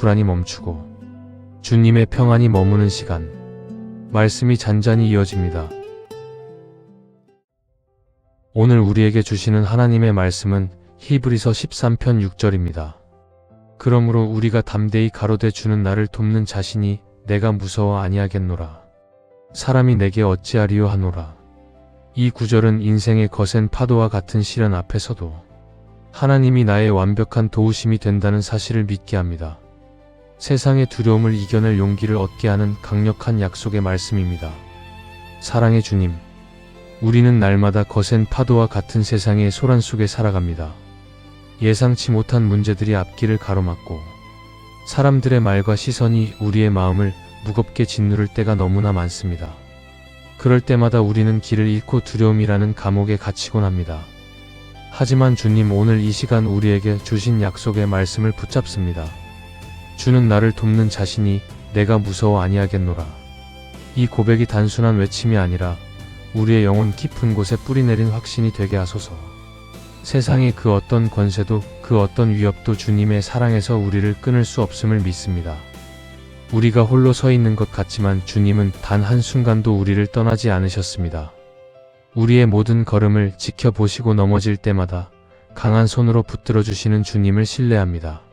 불안이 멈추고 주님의 평안이 머무는 시간, 말씀이 잔잔히 이어집니다. 오늘 우리에게 주시는 하나님의 말씀은 히브리서 13편 6절입니다. 그러므로 우리가 담대히 가로되 주는 나를 돕는 자신이 내가 무서워 아니하겠노라. 사람이 내게 어찌하리요 하노라. 이 구절은 인생의 거센 파도와 같은 시련 앞에서도 하나님이 나의 완벽한 도우심이 된다는 사실을 믿게 합니다. 세상의 두려움을 이겨낼 용기를 얻게 하는 강력한 약속의 말씀입니다. 사랑의 주님, 우리는 날마다 거센 파도와 같은 세상의 소란 속에 살아갑니다. 예상치 못한 문제들이 앞길을 가로막고 사람들의 말과 시선이 우리의 마음을 무겁게 짓누를 때가 너무나 많습니다. 그럴 때마다 우리는 길을 잃고 두려움이라는 감옥에 갇히곤 합니다. 하지만 주님, 오늘 이 시간 우리에게 주신 약속의 말씀을 붙잡습니다. 주는 나를 돕는 자신이 내가 무서워 아니하겠노라. 이 고백이 단순한 외침이 아니라 우리의 영혼 깊은 곳에 뿌리내린 확신이 되게 하소서. 세상의 그 어떤 권세도 그 어떤 위협도 주님의 사랑에서 우리를 끊을 수 없음을 믿습니다. 우리가 홀로 서 있는 것 같지만 주님은 단 한순간도 우리를 떠나지 않으셨습니다. 우리의 모든 걸음을 지켜보시고 넘어질 때마다 강한 손으로 붙들어 주시는 주님을 신뢰합니다.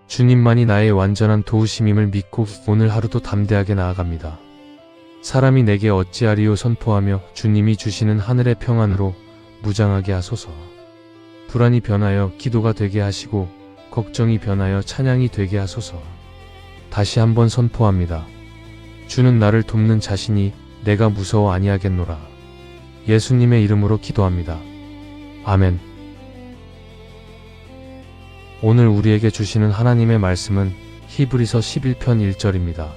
주님만이 나의 완전한 도우심임을 믿고 오늘 하루도 담대하게 나아갑니다. 사람이 내게 어찌하리요 선포하며 주님이 주시는 하늘의 평안으로 무장하게 하소서. 불안이 변하여 기도가 되게 하시고 걱정이 변하여 찬양이 되게 하소서. 다시 한번 선포합니다. 주는 나를 돕는 자신이 내가 무서워 아니하겠노라. 예수님의 이름으로 기도합니다. 아멘. 오늘 우리에게 주시는 하나님의 말씀은 히브리서 11편 1절입니다.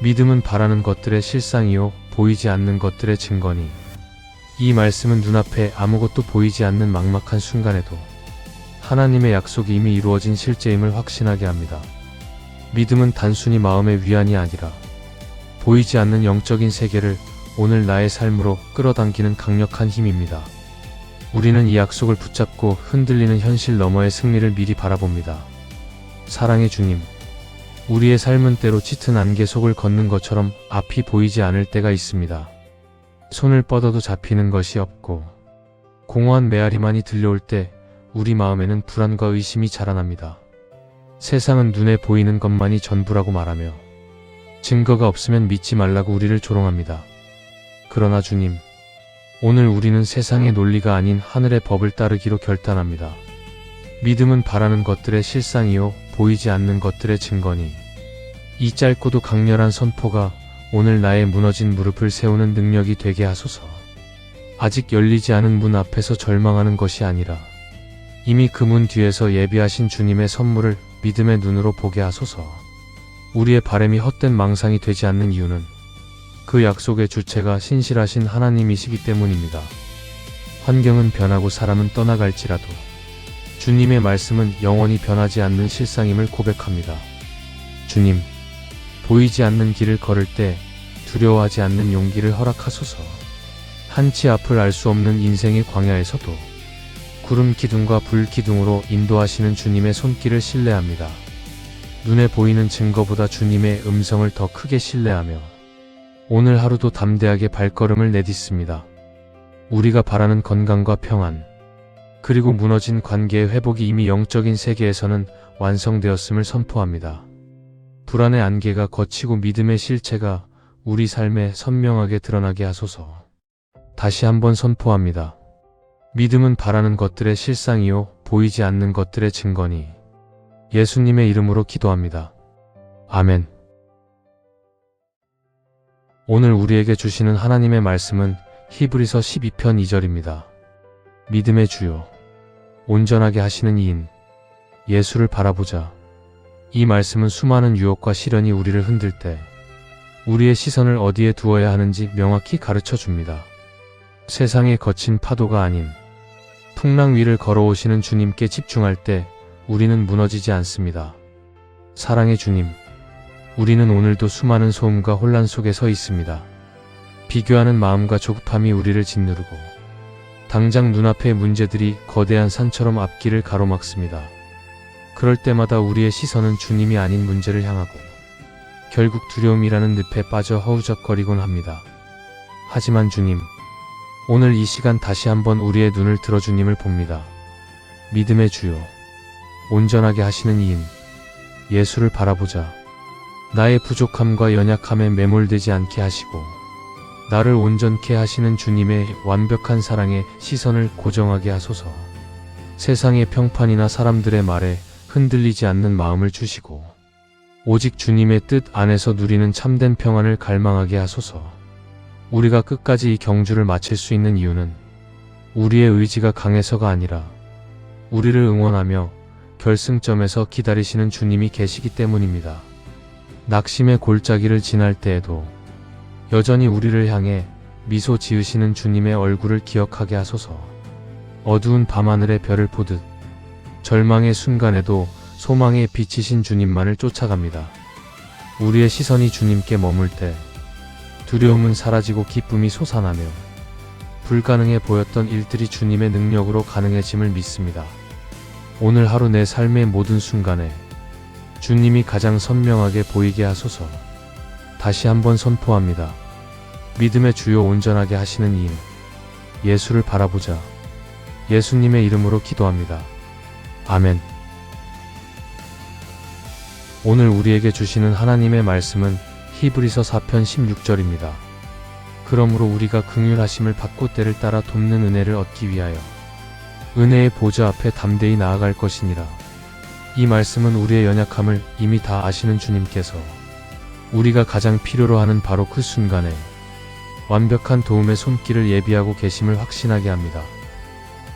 믿음은 바라는 것들의 실상이요 보이지 않는 것들의 증거니. 이 말씀은 눈앞에 아무것도 보이지 않는 막막한 순간에도 하나님의 약속이 이미 이루어진 실제임을 확신하게 합니다. 믿음은 단순히 마음의 위안이 아니라 보이지 않는 영적인 세계를 오늘 나의 삶으로 끌어당기는 강력한 힘입니다. 우리는 이 약속을 붙잡고 흔들리는 현실 너머의 승리를 미리 바라봅니다. 사랑의 주님, 우리의 삶은 때로 짙은 안개 속을 걷는 것처럼 앞이 보이지 않을 때가 있습니다. 손을 뻗어도 잡히는 것이 없고 공허한 메아리만이 들려올 때 우리 마음에는 불안과 의심이 자라납니다. 세상은 눈에 보이는 것만이 전부라고 말하며 증거가 없으면 믿지 말라고 우리를 조롱합니다. 그러나 주님, 오늘 우리는 세상의 논리가 아닌 하늘의 법을 따르기로 결단합니다. 믿음은 바라는 것들의 실상이요 보이지 않는 것들의 증거니. 이 짧고도 강렬한 선포가 오늘 나의 무너진 무릎을 세우는 능력이 되게 하소서. 아직 열리지 않은 문 앞에서 절망하는 것이 아니라 이미 그 문 뒤에서 예비하신 주님의 선물을 믿음의 눈으로 보게 하소서. 우리의 바람이 헛된 망상이 되지 않는 이유는 그 약속의 주체가 신실하신 하나님이시기 때문입니다. 환경은 변하고 사람은 떠나갈지라도 주님의 말씀은 영원히 변하지 않는 실상임을 고백합니다. 주님, 보이지 않는 길을 걸을 때 두려워하지 않는 용기를 허락하소서. 한치 앞을 알 수 없는 인생의 광야에서도 구름 기둥과 불 기둥으로 인도하시는 주님의 손길을 신뢰합니다. 눈에 보이는 증거보다 주님의 음성을 더 크게 신뢰하며 오늘 하루도 담대하게 발걸음을 내딛습니다. 우리가 바라는 건강과 평안, 그리고 무너진 관계의 회복이 이미 영적인 세계에서는 완성되었음을 선포합니다. 불안의 안개가 걷히고 믿음의 실체가 우리 삶에 선명하게 드러나게 하소서. 다시 한번 선포합니다. 믿음은 바라는 것들의 실상이요 보이지 않는 것들의 증거니. 예수님의 이름으로 기도합니다. 아멘. 오늘 우리에게 주시는 하나님의 말씀은 히브리서 12편 2절입니다. 믿음의 주요, 온전하게 하시는 이인, 예수를 바라보자. 이 말씀은 수많은 유혹과 시련이 우리를 흔들 때 우리의 시선을 어디에 두어야 하는지 명확히 가르쳐 줍니다. 세상의 거친 파도가 아닌 풍랑 위를 걸어오시는 주님께 집중할 때 우리는 무너지지 않습니다. 사랑의 주님, 우리는 오늘도 수많은 소음과 혼란 속에 서 있습니다. 비교하는 마음과 조급함이 우리를 짓누르고 당장 눈앞의 문제들이 거대한 산처럼 앞길을 가로막습니다. 그럴 때마다 우리의 시선은 주님이 아닌 문제를 향하고 결국 두려움이라는 늪에 빠져 허우적거리곤 합니다. 하지만 주님, 오늘 이 시간 다시 한번 우리의 눈을 들어 주님을 봅니다. 믿음의 주요, 온전하게 하시는 이인, 예수를 바라보자. 나의 부족함과 연약함에 매몰되지 않게 하시고 나를 온전케 하시는 주님의 완벽한 사랑에 시선을 고정하게 하소서. 세상의 평판이나 사람들의 말에 흔들리지 않는 마음을 주시고 오직 주님의 뜻 안에서 누리는 참된 평안을 갈망하게 하소서. 우리가 끝까지 이 경주를 마칠 수 있는 이유는 우리의 의지가 강해서가 아니라 우리를 응원하며 결승점에서 기다리시는 주님이 계시기 때문입니다. 낙심의 골짜기를 지날 때에도 여전히 우리를 향해 미소 지으시는 주님의 얼굴을 기억하게 하소서. 어두운 밤하늘의 별을 보듯 절망의 순간에도 소망의 빛이신 주님만을 쫓아갑니다. 우리의 시선이 주님께 머물 때 두려움은 사라지고 기쁨이 솟아나며 불가능해 보였던 일들이 주님의 능력으로 가능해짐을 믿습니다. 오늘 하루 내 삶의 모든 순간에 주님이 가장 선명하게 보이게 하소서. 다시 한번 선포합니다. 믿음의 주요 온전하게 하시는 이인, 예수를 바라보자. 예수님의 이름으로 기도합니다. 아멘. 오늘 우리에게 주시는 하나님의 말씀은 히브리서 4편 16절입니다. 그러므로 우리가 긍휼하심을 받고 때를 따라 돕는 은혜를 얻기 위하여 은혜의 보좌 앞에 담대히 나아갈 것이니라. 이 말씀은 우리의 연약함을 이미 다 아시는 주님께서 우리가 가장 필요로 하는 바로 그 순간에 완벽한 도움의 손길을 예비하고 계심을 확신하게 합니다.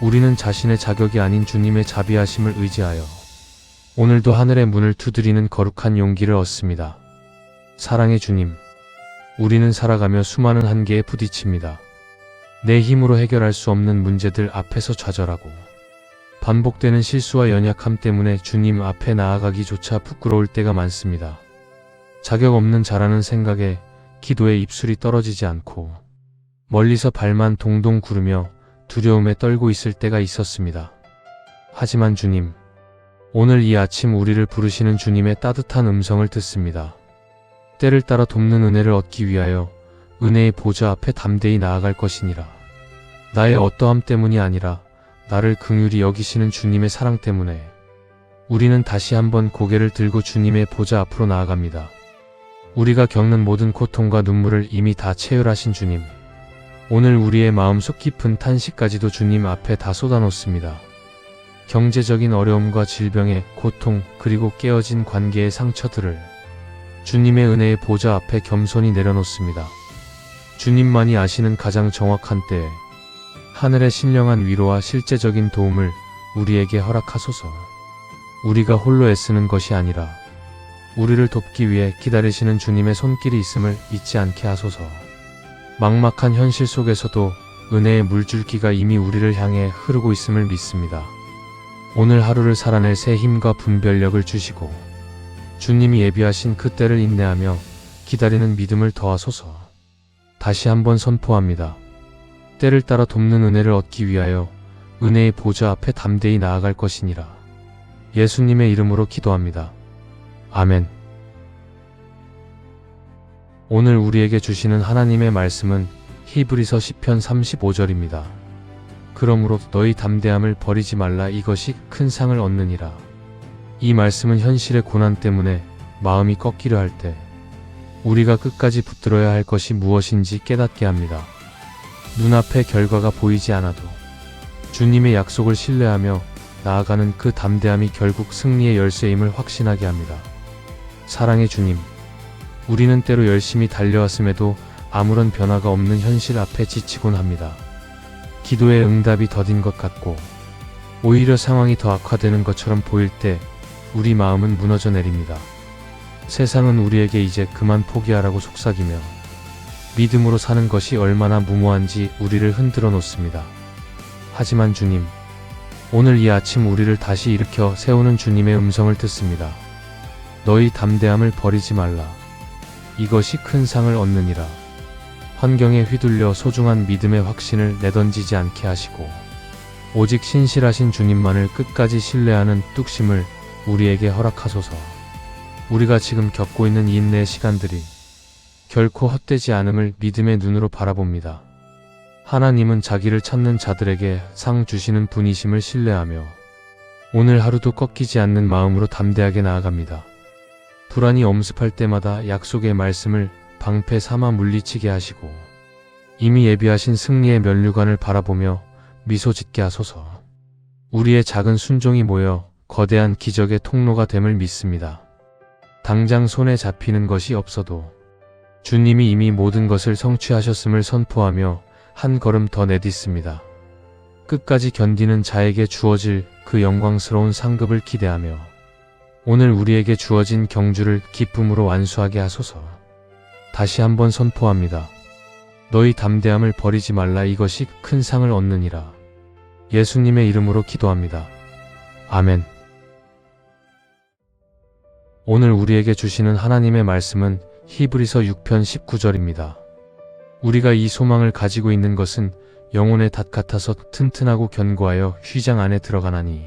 우리는 자신의 자격이 아닌 주님의 자비하심을 의지하여 오늘도 하늘의 문을 두드리는 거룩한 용기를 얻습니다. 사랑의 주님, 우리는 살아가며 수많은 한계에 부딪힙니다. 내 힘으로 해결할 수 없는 문제들 앞에서 좌절하고 반복되는 실수와 연약함 때문에 주님 앞에 나아가기조차 부끄러울 때가 많습니다. 자격 없는 자라는 생각에 기도에 입술이 떨어지지 않고 멀리서 발만 동동 구르며 두려움에 떨고 있을 때가 있었습니다. 하지만 주님, 오늘 이 아침 우리를 부르시는 주님의 따뜻한 음성을 듣습니다. 때를 따라 돕는 은혜를 얻기 위하여 은혜의 보좌 앞에 담대히 나아갈 것이니라. 나의 어떠함 때문이 아니라 나를 긍휼히 여기시는 주님의 사랑 때문에 우리는 다시 한번 고개를 들고 주님의 보좌 앞으로 나아갑니다. 우리가 겪는 모든 고통과 눈물을 이미 다 체휼하신 주님, 오늘 우리의 마음속 깊은 탄식까지도 주님 앞에 다 쏟아놓습니다. 경제적인 어려움과 질병의 고통, 그리고 깨어진 관계의 상처들을 주님의 은혜의 보좌 앞에 겸손히 내려놓습니다. 주님만이 아시는 가장 정확한 때에 하늘의 신령한 위로와 실제적인 도움을 우리에게 허락하소서. 우리가 홀로 애쓰는 것이 아니라 우리를 돕기 위해 기다리시는 주님의 손길이 있음을 잊지 않게 하소서. 막막한 현실 속에서도 은혜의 물줄기가 이미 우리를 향해 흐르고 있음을 믿습니다. 오늘 하루를 살아낼 새 힘과 분별력을 주시고 주님이 예비하신 그 때를 인내하며 기다리는 믿음을 더하소서. 다시 한번 선포합니다. 때를 따라 돕는 은혜를 얻기 위하여 은혜의 보좌 앞에 담대히 나아갈 것이니라. 예수님의 이름으로 기도합니다. 아멘. 오늘 우리에게 주시는 하나님의 말씀은 히브리서 10편 35절입니다. 그러므로 너희 담대함을 버리지 말라. 이것이 큰 상을 얻느니라. 이 말씀은 현실의 고난 때문에 마음이 꺾이려 할 때 우리가 끝까지 붙들어야 할 것이 무엇인지 깨닫게 합니다. 눈앞에 결과가 보이지 않아도 주님의 약속을 신뢰하며 나아가는 그 담대함이 결국 승리의 열쇠임을 확신하게 합니다. 사랑의 주님, 우리는 때로 열심히 달려왔음에도 아무런 변화가 없는 현실 앞에 지치곤 합니다. 기도의 응답이 더딘 것 같고 오히려 상황이 더 악화되는 것처럼 보일 때 우리 마음은 무너져 내립니다. 세상은 우리에게 이제 그만 포기하라고 속삭이며 믿음으로 사는 것이 얼마나 무모한지 우리를 흔들어 놓습니다. 하지만 주님, 오늘 이 아침 우리를 다시 일으켜 세우는 주님의 음성을 듣습니다. 너희 담대함을 버리지 말라. 이것이 큰 상을 얻느니라. 환경에 휘둘려 소중한 믿음의 확신을 내던지지 않게 하시고 오직 신실하신 주님만을 끝까지 신뢰하는 뚝심을 우리에게 허락하소서. 우리가 지금 겪고 있는 이 인내의 시간들이 결코 헛되지 않음을 믿음의 눈으로 바라봅니다. 하나님은 자기를 찾는 자들에게 상 주시는 분이심을 신뢰하며 오늘 하루도 꺾이지 않는 마음으로 담대하게 나아갑니다. 불안이 엄습할 때마다 약속의 말씀을 방패 삼아 물리치게 하시고 이미 예비하신 승리의 면류관을 바라보며 미소 짓게 하소서. 우리의 작은 순종이 모여 거대한 기적의 통로가 됨을 믿습니다. 당장 손에 잡히는 것이 없어도 주님이 이미 모든 것을 성취하셨음을 선포하며 한 걸음 더 내딛습니다. 끝까지 견디는 자에게 주어질 그 영광스러운 상급을 기대하며 오늘 우리에게 주어진 경주를 기쁨으로 완수하게 하소서. 다시 한번 선포합니다. 너희 담대함을 버리지 말라. 이것이 큰 상을 얻느니라. 예수님의 이름으로 기도합니다. 아멘. 오늘 우리에게 주시는 하나님의 말씀은 히브리서 6편 19절입니다. 우리가 이 소망을 가지고 있는 것은 영혼의 닷 같아서 튼튼하고 견고하여 휘장 안에 들어가나니.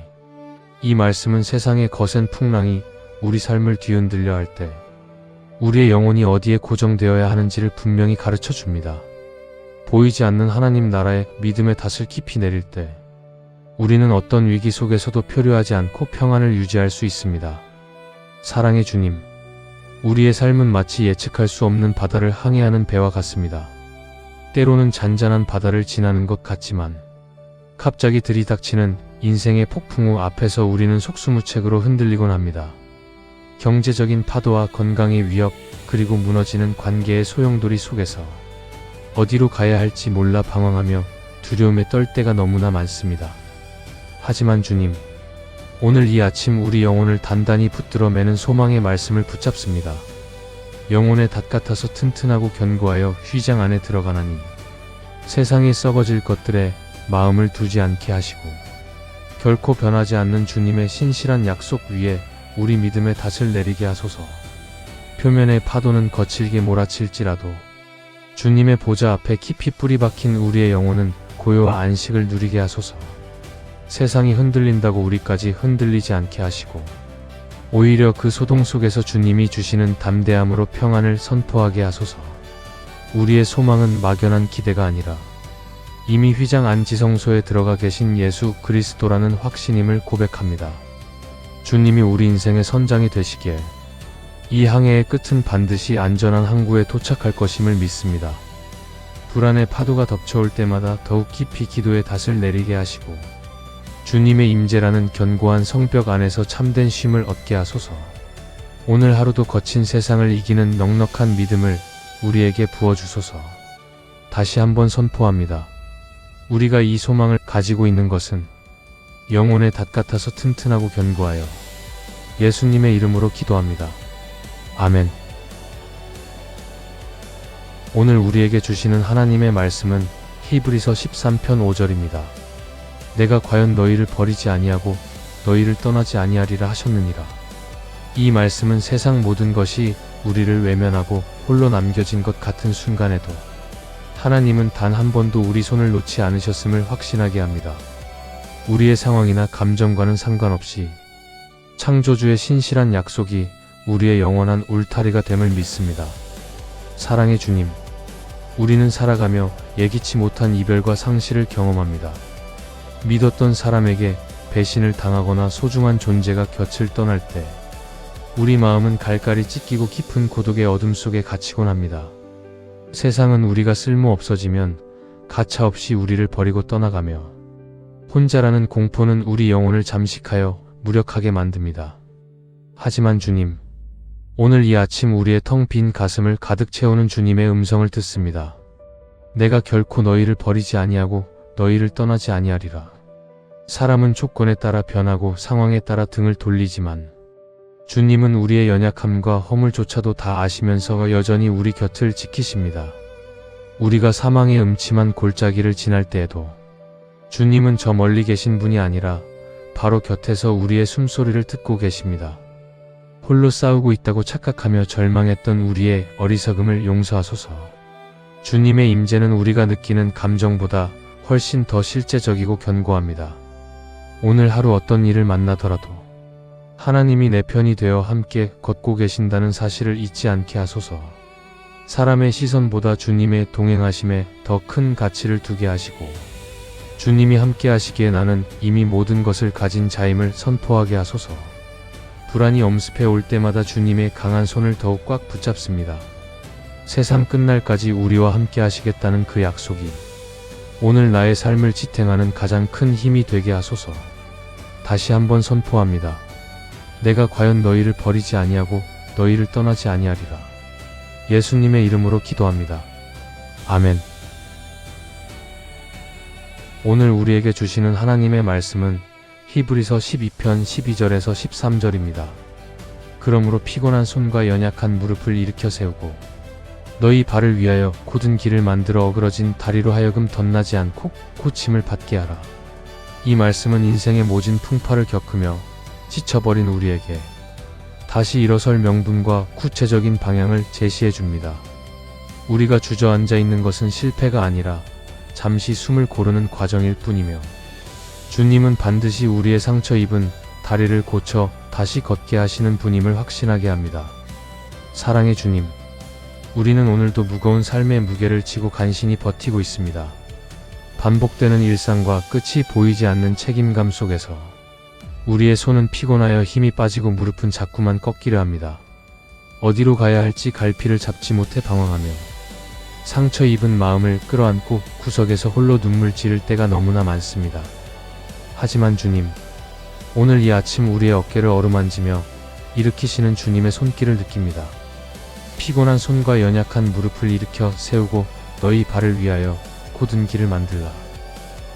이 말씀은 세상의 거센 풍랑이 우리 삶을 뒤흔들려 할 때 우리의 영혼이 어디에 고정되어야 하는지를 분명히 가르쳐 줍니다. 보이지 않는 하나님 나라의 믿음의 닷을 깊이 내릴 때 우리는 어떤 위기 속에서도 표류하지 않고 평안을 유지할 수 있습니다. 사랑의 주님, 우리의 삶은 마치 예측할 수 없는 바다를 항해하는 배와 같습니다. 때로는 잔잔한 바다를 지나는 것 같지만 갑자기 들이닥치는 인생의 폭풍우 앞에서 우리는 속수무책으로 흔들리곤 합니다. 경제적인 파도와 건강의 위협, 그리고 무너지는 관계의 소용돌이 속에서 어디로 가야 할지 몰라 방황하며 두려움에 떨 때가 너무나 많습니다. 하지만 주님, 오늘 이 아침 우리 영혼을 단단히 붙들어 매는 소망의 말씀을 붙잡습니다. 영혼의 닷 같아서 튼튼하고 견고하여 휘장 안에 들어가나니. 세상에 썩어질 것들에 마음을 두지 않게 하시고 결코 변하지 않는 주님의 신실한 약속 위에 우리 믿음의 닷을 내리게 하소서. 표면의 파도는 거칠게 몰아칠지라도 주님의 보좌 앞에 깊이 뿌리 박힌 우리의 영혼은 고요와 안식을 누리게 하소서. 세상이 흔들린다고 우리까지 흔들리지 않게 하시고 오히려 그 소동 속에서 주님이 주시는 담대함으로 평안을 선포하게 하소서. 우리의 소망은 막연한 기대가 아니라 이미 휘장 안 지성소에 들어가 계신 예수 그리스도라는 확신임을 고백합니다. 주님이 우리 인생의 선장이 되시기에 이 항해의 끝은 반드시 안전한 항구에 도착할 것임을 믿습니다. 불안의 파도가 덮쳐올 때마다 더욱 깊이 기도의 닷을 내리게 하시고 주님의 임재라는 견고한 성벽 안에서 참된 쉼을 얻게 하소서. 오늘 하루도 거친 세상을 이기는 넉넉한 믿음을 우리에게 부어주소서. 다시 한번 선포합니다. 우리가 이 소망을 가지고 있는 것은 영혼의 닷 같아서 튼튼하고 견고하여 예수님의 이름으로 기도합니다. 아멘. 오늘 우리에게 주시는 하나님의 말씀은 히브리서 13편 5절입니다. 내가 과연 너희를 버리지 아니하고 너희를 떠나지 아니하리라 하셨느니라. 이 말씀은 세상 모든 것이 우리를 외면하고 홀로 남겨진 것 같은 순간에도 하나님은 단 한 번도 우리 손을 놓지 않으셨음을 확신하게 합니다. 우리의 상황이나 감정과는 상관없이 창조주의 신실한 약속이 우리의 영원한 울타리가 됨을 믿습니다. 사랑의 주님, 우리는 살아가며 예기치 못한 이별과 상실을 경험합니다. 믿었던 사람에게 배신을 당하거나 소중한 존재가 곁을 떠날 때 우리 마음은 갈갈이 찢기고 깊은 고독의 어둠 속에 갇히곤 합니다. 세상은 우리가 쓸모 없어지면 가차없이 우리를 버리고 떠나가며 혼자라는 공포는 우리 영혼을 잠식하여 무력하게 만듭니다. 하지만 주님, 오늘 이 아침 우리의 텅 빈 가슴을 가득 채우는 주님의 음성을 듣습니다. 내가 결코 너희를 버리지 아니하고 너희를 떠나지 아니하리라. 사람은 조건에 따라 변하고 상황에 따라 등을 돌리지만 주님은 우리의 연약함과 허물조차도 다 아시면서 여전히 우리 곁을 지키십니다. 우리가 사망의 음침한 골짜기를 지날 때에도 주님은 저 멀리 계신 분이 아니라 바로 곁에서 우리의 숨소리를 듣고 계십니다. 홀로 싸우고 있다고 착각하며 절망했던 우리의 어리석음을 용서하소서. 주님의 임재는 우리가 느끼는 감정보다 훨씬 더 실제적이고 견고합니다. 오늘 하루 어떤 일을 만나더라도 하나님이 내 편이 되어 함께 걷고 계신다는 사실을 잊지 않게 하소서. 사람의 시선보다 주님의 동행하심에 더 큰 가치를 두게 하시고, 주님이 함께 하시기에 나는 이미 모든 것을 가진 자임을 선포하게 하소서. 불안이 엄습해 올 때마다 주님의 강한 손을 더욱 꽉 붙잡습니다. 세상 끝날까지 우리와 함께 하시겠다는 그 약속이 오늘 나의 삶을 지탱하는 가장 큰 힘이 되게 하소서. 다시 한번 선포합니다. 내가 과연 너희를 버리지 아니하고 너희를 떠나지 아니하리라. 예수님의 이름으로 기도합니다. 아멘. 오늘 우리에게 주시는 하나님의 말씀은 히브리서 12편 12절에서 13절입니다. 그러므로 피곤한 손과 연약한 무릎을 일으켜 세우고 너희 발을 위하여 곧은 길을 만들어 어그러진 다리로 하여금 덧나지 않고 고침을 받게 하라. 이 말씀은 인생의 모진 풍파를 겪으며 지쳐버린 우리에게 다시 일어설 명분과 구체적인 방향을 제시해 줍니다. 우리가 주저앉아 있는 것은 실패가 아니라 잠시 숨을 고르는 과정일 뿐이며, 주님은 반드시 우리의 상처 입은 다리를 고쳐 다시 걷게 하시는 분임을 확신하게 합니다. 사랑의 주님, 우리는 오늘도 무거운 삶의 무게를 지고 간신히 버티고 있습니다. 반복되는 일상과 끝이 보이지 않는 책임감 속에서 우리의 손은 피곤하여 힘이 빠지고 무릎은 자꾸만 꺾이려 합니다. 어디로 가야 할지 갈피를 잡지 못해 방황하며 상처 입은 마음을 끌어안고 구석에서 홀로 눈물 지를 때가 너무나 많습니다. 하지만 주님, 오늘 이 아침 우리의 어깨를 어루만지며 일으키시는 주님의 손길을 느낍니다. 피곤한 손과 연약한 무릎을 일으켜 세우고 너희 발을 위하여 곧은 길을 만들라.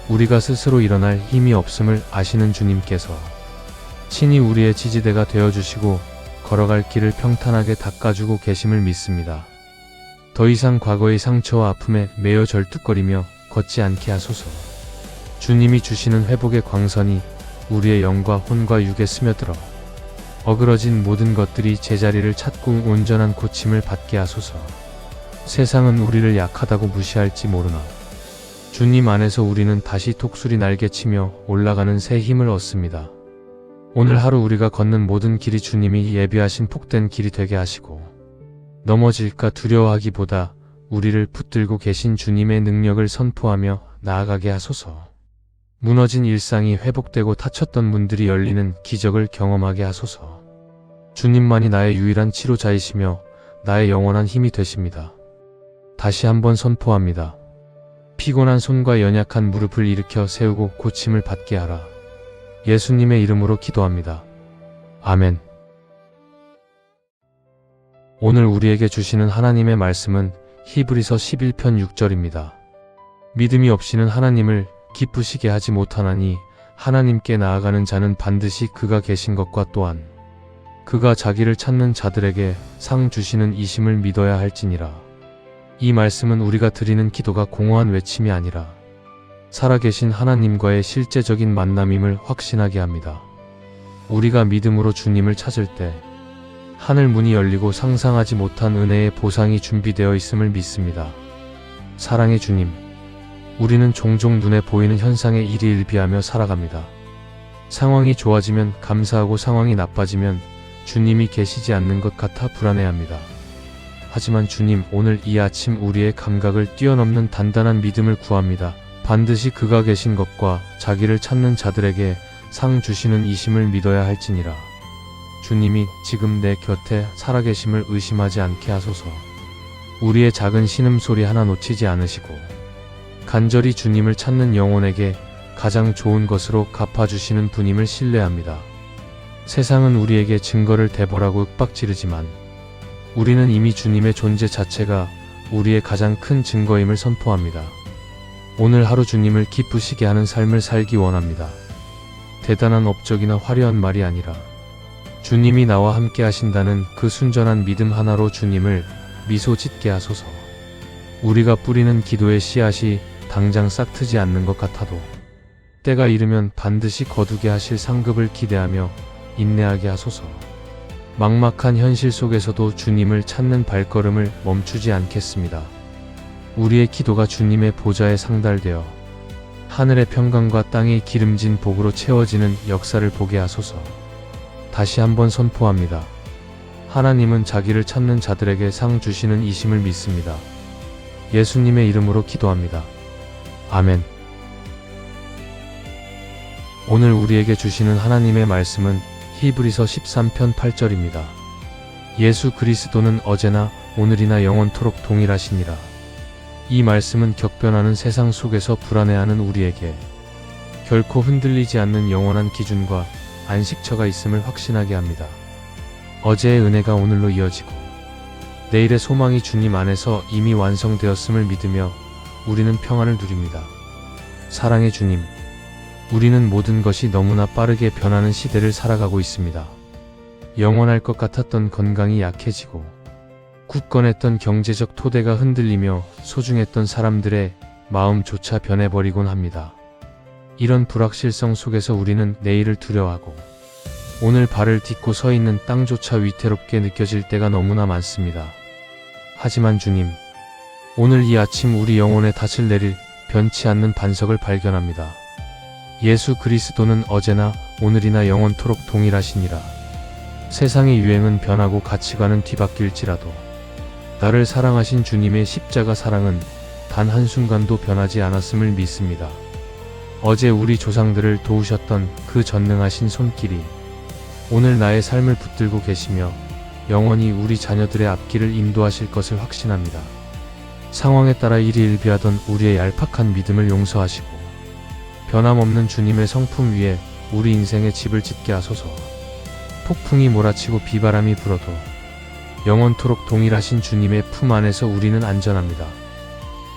우리가 스스로 일어날 힘이 없음을 아시는 주님께서 친히 우리의 지지대가 되어주시고 걸어갈 길을 평탄하게 닦아주고 계심을 믿습니다. 더 이상 과거의 상처와 아픔에 매여 절뚝거리며 걷지 않게 하소서. 주님이 주시는 회복의 광선이 우리의 영과 혼과 육에 스며들어 어그러진 모든 것들이 제자리를 찾고 온전한 고침을 받게 하소서. 세상은 우리를 약하다고 무시할지 모르나 주님 안에서 우리는 다시 독수리 날개치며 올라가는 새 힘을 얻습니다. 오늘 하루 우리가 걷는 모든 길이 주님이 예비하신 복된 길이 되게 하시고, 넘어질까 두려워하기보다 우리를 붙들고 계신 주님의 능력을 선포하며 나아가게 하소서. 무너진 일상이 회복되고 닫혔던 문들이 열리는 기적을 경험하게 하소서. 주님만이 나의 유일한 치료자이시며 나의 영원한 힘이 되십니다. 다시 한번 선포합니다. 피곤한 손과 연약한 무릎을 일으켜 세우고 고침을 받게 하라. 예수님의 이름으로 기도합니다. 아멘. 오늘 우리에게 주시는 하나님의 말씀은 히브리서 11편 6절입니다. 믿음이 없이는 하나님을 기쁘시게 하지 못하나니 하나님께 나아가는 자는 반드시 그가 계신 것과 또한 그가 자기를 찾는 자들에게 상 주시는 이심을 믿어야 할지니라. 이 말씀은 우리가 드리는 기도가 공허한 외침이 아니라 살아계신 하나님과의 실제적인 만남임을 확신하게 합니다. 우리가 믿음으로 주님을 찾을 때 하늘 문이 열리고 상상하지 못한 은혜의 보상이 준비되어 있음을 믿습니다. 사랑의 주님, 우리는 종종 눈에 보이는 현상에 일희일비하며 살아갑니다. 상황이 좋아지면 감사하고 상황이 나빠지면 주님이 계시지 않는 것 같아 불안해합니다. 하지만 주님, 오늘 이 아침 우리의 감각을 뛰어넘는 단단한 믿음을 구합니다. 반드시 그가 계신 것과 자기를 찾는 자들에게 상 주시는 이심을 믿어야 할지니라. 주님이 지금 내 곁에 살아계심을 의심하지 않게 하소서. 우리의 작은 신음소리 하나 놓치지 않으시고 간절히 주님을 찾는 영혼에게 가장 좋은 것으로 갚아주시는 분임을 신뢰합니다. 세상은 우리에게 증거를 대보라고 윽박지르지만 우리는 이미 주님의 존재 자체가 우리의 가장 큰 증거임을 선포합니다. 오늘 하루 주님을 기쁘시게 하는 삶을 살기 원합니다. 대단한 업적이나 화려한 말이 아니라 주님이 나와 함께 하신다는 그 순전한 믿음 하나로 주님을 미소 짓게 하소서. 우리가 뿌리는 기도의 씨앗이 당장 싹트지 않는 것 같아도 때가 이르면 반드시 거두게 하실 상급을 기대하며 인내하게 하소서. 막막한 현실 속에서도 주님을 찾는 발걸음을 멈추지 않겠습니다. 우리의 기도가 주님의 보좌에 상달되어 하늘의 평강과 땅의 기름진 복으로 채워지는 역사를 보게 하소서. 다시 한번 선포합니다. 하나님은 자기를 찾는 자들에게 상 주시는 이심을 믿습니다. 예수님의 이름으로 기도합니다. 아멘. 오늘 우리에게 주시는 하나님의 말씀은 히브리서 13편 8절입니다. 예수 그리스도는 어제나 오늘이나 영원토록 동일하시니라. 이 말씀은 격변하는 세상 속에서 불안해하는 우리에게 결코 흔들리지 않는 영원한 기준과 안식처가 있음을 확신하게 합니다. 어제의 은혜가 오늘로 이어지고 내일의 소망이 주님 안에서 이미 완성되었음을 믿으며 우리는 평안을 누립니다. 사랑의 주님, 우리는 모든 것이 너무나 빠르게 변하는 시대를 살아가고 있습니다. 영원할 것 같았던 건강이 약해지고 굳건했던 경제적 토대가 흔들리며 소중했던 사람들의 마음조차 변해버리곤 합니다. 이런 불확실성 속에서 우리는 내일을 두려워하고 오늘 발을 딛고 서 있는 땅조차 위태롭게 느껴질 때가 너무나 많습니다. 하지만 주님, 오늘 이 아침 우리 영혼에 닻을 내릴 변치 않는 반석을 발견합니다. 예수 그리스도는 어제나 오늘이나 영원토록 동일하시니라. 세상의 유행은 변하고 가치관은 뒤바뀔지라도 나를 사랑하신 주님의 십자가 사랑은 단 한순간도 변하지 않았음을 믿습니다. 어제 우리 조상들을 도우셨던 그 전능하신 손길이 오늘 나의 삶을 붙들고 계시며 영원히 우리 자녀들의 앞길을 인도하실 것을 확신합니다. 상황에 따라 일희일비하던 우리의 얄팍한 믿음을 용서하시고 변함없는 주님의 성품 위에 우리 인생의 집을 짓게 하소서. 폭풍이 몰아치고 비바람이 불어도 영원토록 동일하신 주님의 품 안에서 우리는 안전합니다.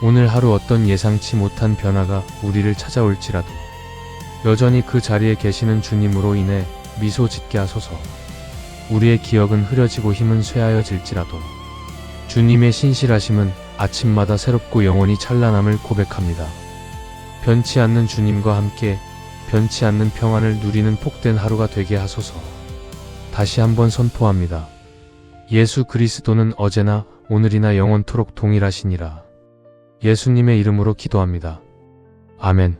오늘 하루 어떤 예상치 못한 변화가 우리를 찾아올지라도 여전히 그 자리에 계시는 주님으로 인해 미소 짓게 하소서. 우리의 기억은 흐려지고 힘은 쇠하여질지라도 주님의 신실하심은 아침마다 새롭고 영원히 찬란함을 고백합니다. 변치 않는 주님과 함께 변치 않는 평안을 누리는 복된 하루가 되게 하소서. 다시 한번 선포합니다. 예수 그리스도는 어제나 오늘이나 영원토록 동일하시니라. 예수님의 이름으로 기도합니다. 아멘.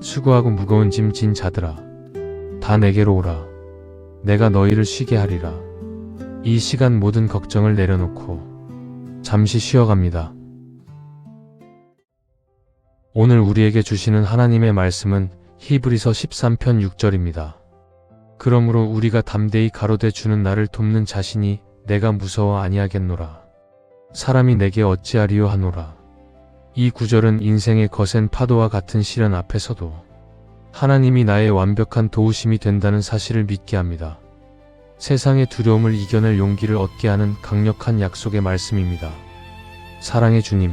수고하고 무거운 짐 진 자들아, 다 내게로 오라. 내가 너희를 쉬게 하리라. 이 시간 모든 걱정을 내려놓고 잠시 쉬어갑니다. 오늘 우리에게 주시는 하나님의 말씀은 히브리서 13편 6절입니다. 그러므로 우리가 담대히 가로되 주는 나를 돕는 자신이 내가 무서워 아니하겠노라. 사람이 내게 어찌하리요 하노라. 이 구절은 인생의 거센 파도와 같은 시련 앞에서도 하나님이 나의 완벽한 도우심이 된다는 사실을 믿게 합니다. 세상의 두려움을 이겨낼 용기를 얻게 하는 강력한 약속의 말씀입니다. 사랑의 주님,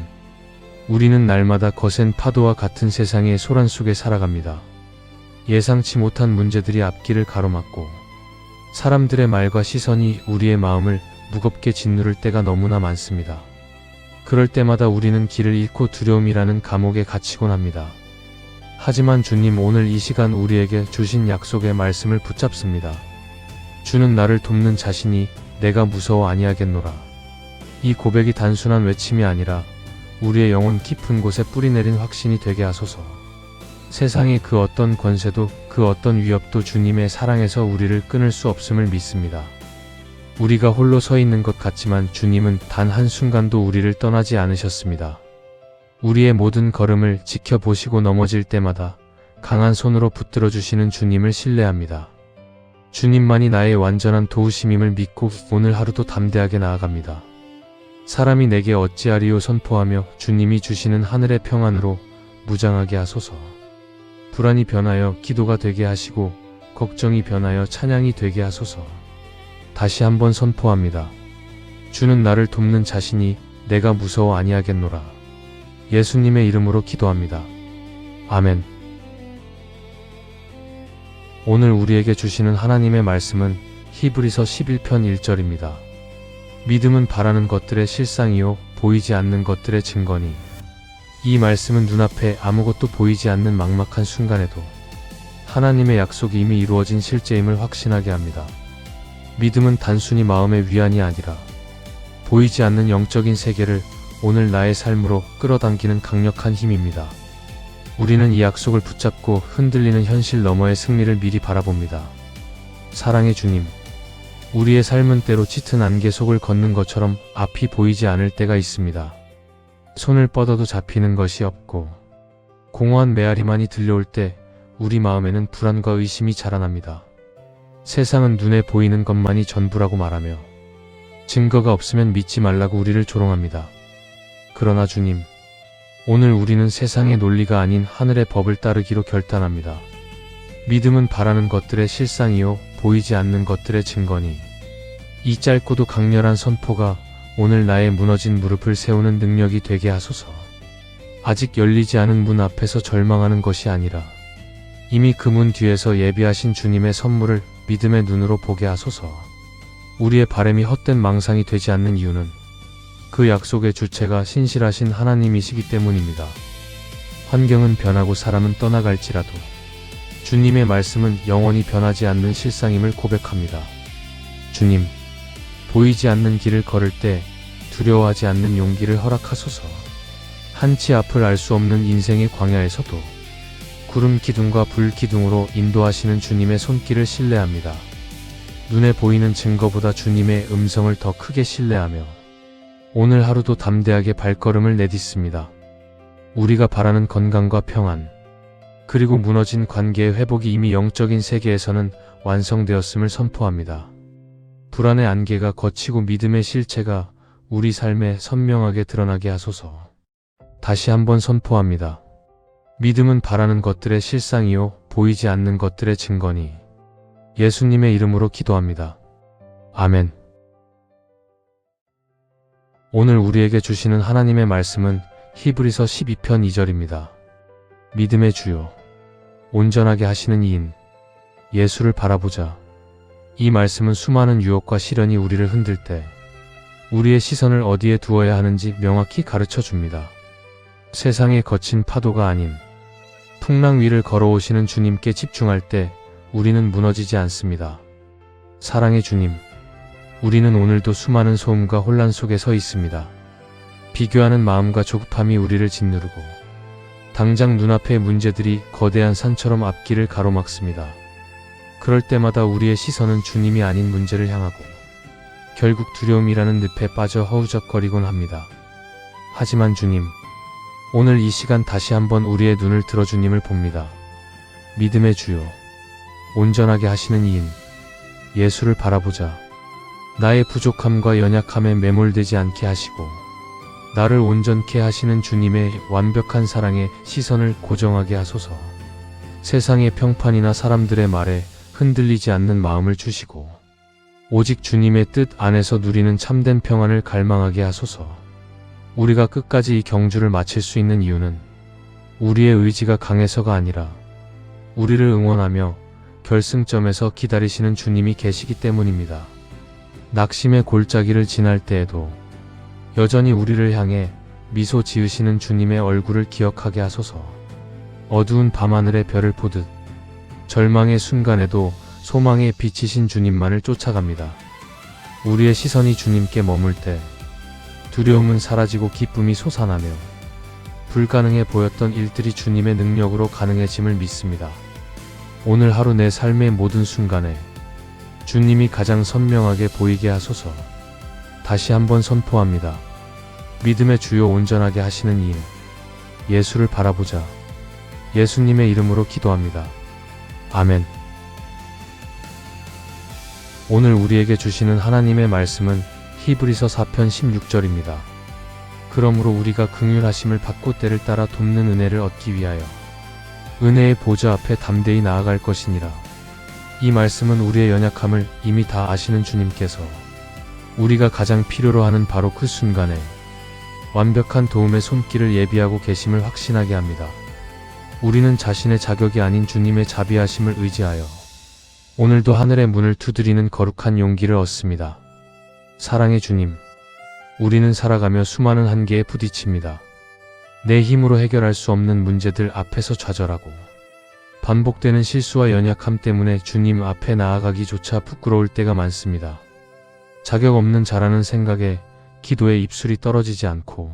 우리는 날마다 거센 파도와 같은 세상의 소란 속에 살아갑니다. 예상치 못한 문제들이 앞길을 가로막고 사람들의 말과 시선이 우리의 마음을 무겁게 짓누를 때가 너무나 많습니다. 그럴 때마다 우리는 길을 잃고 두려움이라는 감옥에 갇히곤 합니다. 하지만 주님, 오늘 이 시간 우리에게 주신 약속의 말씀을 붙잡습니다. 주는 나를 돕는 자신이 내가 무서워 아니하겠노라. 이 고백이 단순한 외침이 아니라 우리의 영혼 깊은 곳에 뿌리내린 확신이 되게 하소서. 세상의 그 어떤 권세도 그 어떤 위협도 주님의 사랑에서 우리를 끊을 수 없음을 믿습니다. 우리가 홀로 서 있는 것 같지만 주님은 단 한순간도 우리를 떠나지 않으셨습니다. 우리의 모든 걸음을 지켜보시고 넘어질 때마다 강한 손으로 붙들어 주시는 주님을 신뢰합니다. 주님만이 나의 완전한 도우심임을 믿고 오늘 하루도 담대하게 나아갑니다. 사람이 내게 어찌하리요 선포하며 주님이 주시는 하늘의 평안으로 무장하게 하소서. 불안이 변하여 기도가 되게 하시고 걱정이 변하여 찬양이 되게 하소서. 다시 한번 선포합니다. 주는 나를 돕는 자신이 내가 무서워 아니하겠노라. 예수님의 이름으로 기도합니다. 아멘. 오늘 우리에게 주시는 하나님의 말씀은 히브리서 11편 1절입니다. 믿음은 바라는 것들의 실상이요 보이지 않는 것들의 증거니. 이 말씀은 눈앞에 아무것도 보이지 않는 막막한 순간에도 하나님의 약속이 이미 이루어진 실제임을 확신하게 합니다. 믿음은 단순히 마음의 위안이 아니라 보이지 않는 영적인 세계를 오늘 나의 삶으로 끌어당기는 강력한 힘입니다. 우리는 이 약속을 붙잡고 흔들리는 현실 너머의 승리를 미리 바라봅니다. 사랑의 주님, 우리의 삶은 때로 짙은 안개 속을 걷는 것처럼 앞이 보이지 않을 때가 있습니다. 손을 뻗어도 잡히는 것이 없고 공허한 메아리만이 들려올 때 우리 마음에는 불안과 의심이 자라납니다. 세상은 눈에 보이는 것만이 전부라고 말하며 증거가 없으면 믿지 말라고 우리를 조롱합니다. 그러나 주님, 오늘 우리는 세상의 논리가 아닌 하늘의 법을 따르기로 결단합니다. 믿음은 바라는 것들의 실상이요 보이지 않는 것들의 증거니, 이 짧고도 강렬한 선포가 오늘 나의 무너진 무릎을 세우는 능력이 되게 하소서. 아직 열리지 않은 문 앞에서 절망하는 것이 아니라 이미 그 문 뒤에서 예비하신 주님의 선물을 믿음의 눈으로 보게 하소서. 우리의 바람이 헛된 망상이 되지 않는 이유는 그 약속의 주체가 신실하신 하나님이시기 때문입니다. 환경은 변하고 사람은 떠나갈지라도 주님의 말씀은 영원히 변하지 않는 실상임을 고백합니다. 주님, 보이지 않는 길을 걸을 때 두려워하지 않는 용기를 허락하소서. 한치 앞을 알 수 없는 인생의 광야에서도 구름 기둥과 불 기둥으로 인도하시는 주님의 손길을 신뢰합니다. 눈에 보이는 증거보다 주님의 음성을 더 크게 신뢰하며 오늘 하루도 담대하게 발걸음을 내딛습니다. 우리가 바라는 건강과 평안, 그리고 무너진 관계의 회복이 이미 영적인 세계에서는 완성되었음을 선포합니다. 불안의 안개가 걷히고 믿음의 실체가 우리 삶에 선명하게 드러나게 하소서. 다시 한번 선포합니다. 믿음은 바라는 것들의 실상이요 보이지 않는 것들의 증거니, 예수님의 이름으로 기도합니다. 아멘. 오늘 우리에게 주시는 하나님의 말씀은 히브리서 12편 2절입니다. 믿음의 주요, 온전하게 하시는 이인, 예수를 바라보자. 이 말씀은 수많은 유혹과 시련이 우리를 흔들 때 우리의 시선을 어디에 두어야 하는지 명확히 가르쳐 줍니다. 세상의 거친 파도가 아닌 풍랑 위를 걸어오시는 주님께 집중할 때 우리는 무너지지 않습니다. 사랑의 주님, 우리는 오늘도 수많은 소음과 혼란 속에 서 있습니다. 비교하는 마음과 조급함이 우리를 짓누르고 당장 눈앞의 문제들이 거대한 산처럼 앞길을 가로막습니다. 그럴 때마다 우리의 시선은 주님이 아닌 문제를 향하고 결국 두려움이라는 늪에 빠져 허우적거리곤 합니다. 하지만 주님, 오늘 이 시간 다시 한번 우리의 눈을 들어 주님을 봅니다. 믿음의 주요, 온전하게 하시는 이인, 예수를 바라보자. 나의 부족함과 연약함에 매몰되지 않게 하시고 나를 온전케 하시는 주님의 완벽한 사랑에 시선을 고정하게 하소서. 세상의 평판이나 사람들의 말에 흔들리지 않는 마음을 주시고 오직 주님의 뜻 안에서 누리는 참된 평안을 갈망하게 하소서. 우리가 끝까지 이 경주를 마칠 수 있는 이유는 우리의 의지가 강해서가 아니라 우리를 응원하며 결승점에서 기다리시는 주님이 계시기 때문입니다. 낙심의 골짜기를 지날 때에도 여전히 우리를 향해 미소 지으시는 주님의 얼굴을 기억하게 하소서. 어두운 밤하늘의 별을 보듯 절망의 순간에도 소망의 빛이신 주님만을 쫓아갑니다. 우리의 시선이 주님께 머물 때 두려움은 사라지고 기쁨이 솟아나며 불가능해 보였던 일들이 주님의 능력으로 가능해짐을 믿습니다. 오늘 하루 내 삶의 모든 순간에 주님이 가장 선명하게 보이게 하소서. 다시 한번 선포합니다. 믿음의 주요, 온전하게 하시는 이인, 예수를 바라보자. 예수님의 이름으로 기도합니다. 아멘. 오늘 우리에게 주시는 하나님의 말씀은 히브리서 4편 16절입니다. 그러므로 우리가 긍휼하심을 받고 때를 따라 돕는 은혜를 얻기 위하여 은혜의 보좌 앞에 담대히 나아갈 것이니라. 이 말씀은 우리의 연약함을 이미 다 아시는 주님께서 우리가 가장 필요로 하는 바로 그 순간에 완벽한 도움의 손길을 예비하고 계심을 확신하게 합니다. 우리는 자신의 자격이 아닌 주님의 자비하심을 의지하여 오늘도 하늘의 문을 두드리는 거룩한 용기를 얻습니다. 사랑의 주님, 우리는 살아가며 수많은 한계에 부딪힙니다. 내 힘으로 해결할 수 없는 문제들 앞에서 좌절하고 반복되는 실수와 연약함 때문에 주님 앞에 나아가기조차 부끄러울 때가 많습니다. 자격 없는 자라는 생각에 기도의 입술이 떨어지지 않고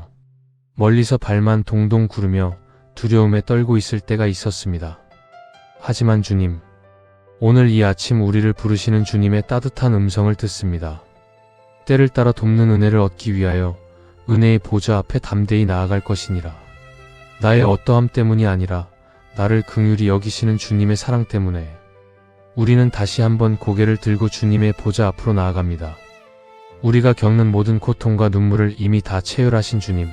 멀리서 발만 동동 구르며 두려움에 떨고 있을 때가 있었습니다. 하지만 주님, 오늘 이 아침 우리를 부르시는 주님의 따뜻한 음성을 듣습니다. 때를 따라 돕는 은혜를 얻기 위하여 은혜의 보좌 앞에 담대히 나아갈 것이니라. 나의 어떠함 때문이 아니라 나를 긍휼히 여기시는 주님의 사랑 때문에 우리는 다시 한번 고개를 들고 주님의 보좌 앞으로 나아갑니다. 우리가 겪는 모든 고통과 눈물을 이미 다 체휼하신 주님,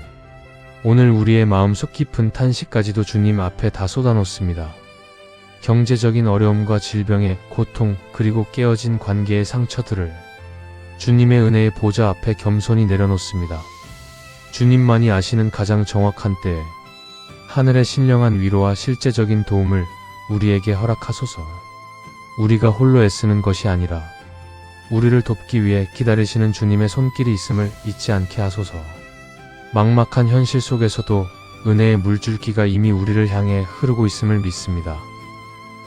오늘 우리의 마음속 깊은 탄식까지도 주님 앞에 다 쏟아놓습니다. 경제적인 어려움과 질병의 고통, 그리고 깨어진 관계의 상처들을 주님의 은혜의 보좌 앞에 겸손히 내려놓습니다. 주님만이 아시는 가장 정확한 때에 하늘의 신령한 위로와 실제적인 도움을 우리에게 허락하소서. 우리가 홀로 애쓰는 것이 아니라 우리를 돕기 위해 기다리시는 주님의 손길이 있음을 잊지 않게 하소서. 막막한 현실 속에서도 은혜의 물줄기가 이미 우리를 향해 흐르고 있음을 믿습니다.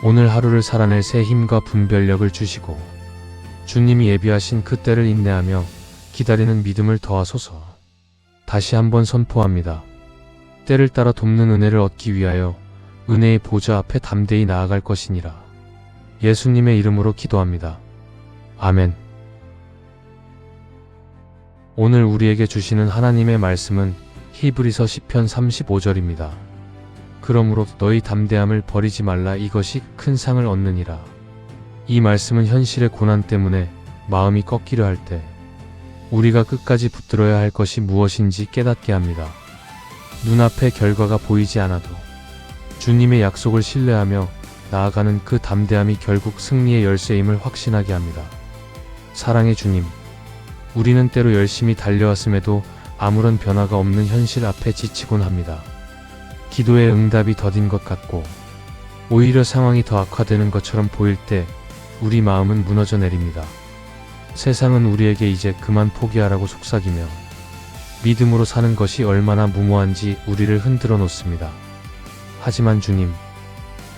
오늘 하루를 살아낼 새 힘과 분별력을 주시고 주님이 예비하신 그 때를 인내하며 기다리는 믿음을 더하소서. 다시 한번 선포합니다. 때를 따라 돕는 은혜를 얻기 위하여 은혜의 보좌 앞에 담대히 나아갈 것이니라. 예수님의 이름으로 기도합니다. 아멘. 오늘 우리에게 주시는 하나님의 말씀은 히브리서 10편 35절입니다. 그러므로 너희 담대함을 버리지 말라, 이것이 큰 상을 얻느니라. 이 말씀은 현실의 고난 때문에 마음이 꺾이려 할 때 우리가 끝까지 붙들어야 할 것이 무엇인지 깨닫게 합니다. 눈앞에 결과가 보이지 않아도 주님의 약속을 신뢰하며 나아가는 그 담대함이 결국 승리의 열쇠임을 확신하게 합니다. 사랑의 주님, 우리는 때로 열심히 달려왔음에도 아무런 변화가 없는 현실 앞에 지치곤 합니다. 기도의 응답이 더딘 것 같고 오히려 상황이 더 악화되는 것처럼 보일 때 우리 마음은 무너져 내립니다. 세상은 우리에게 이제 그만 포기하라고 속삭이며 믿음으로 사는 것이 얼마나 무모한지 우리를 흔들어 놓습니다. 하지만 주님,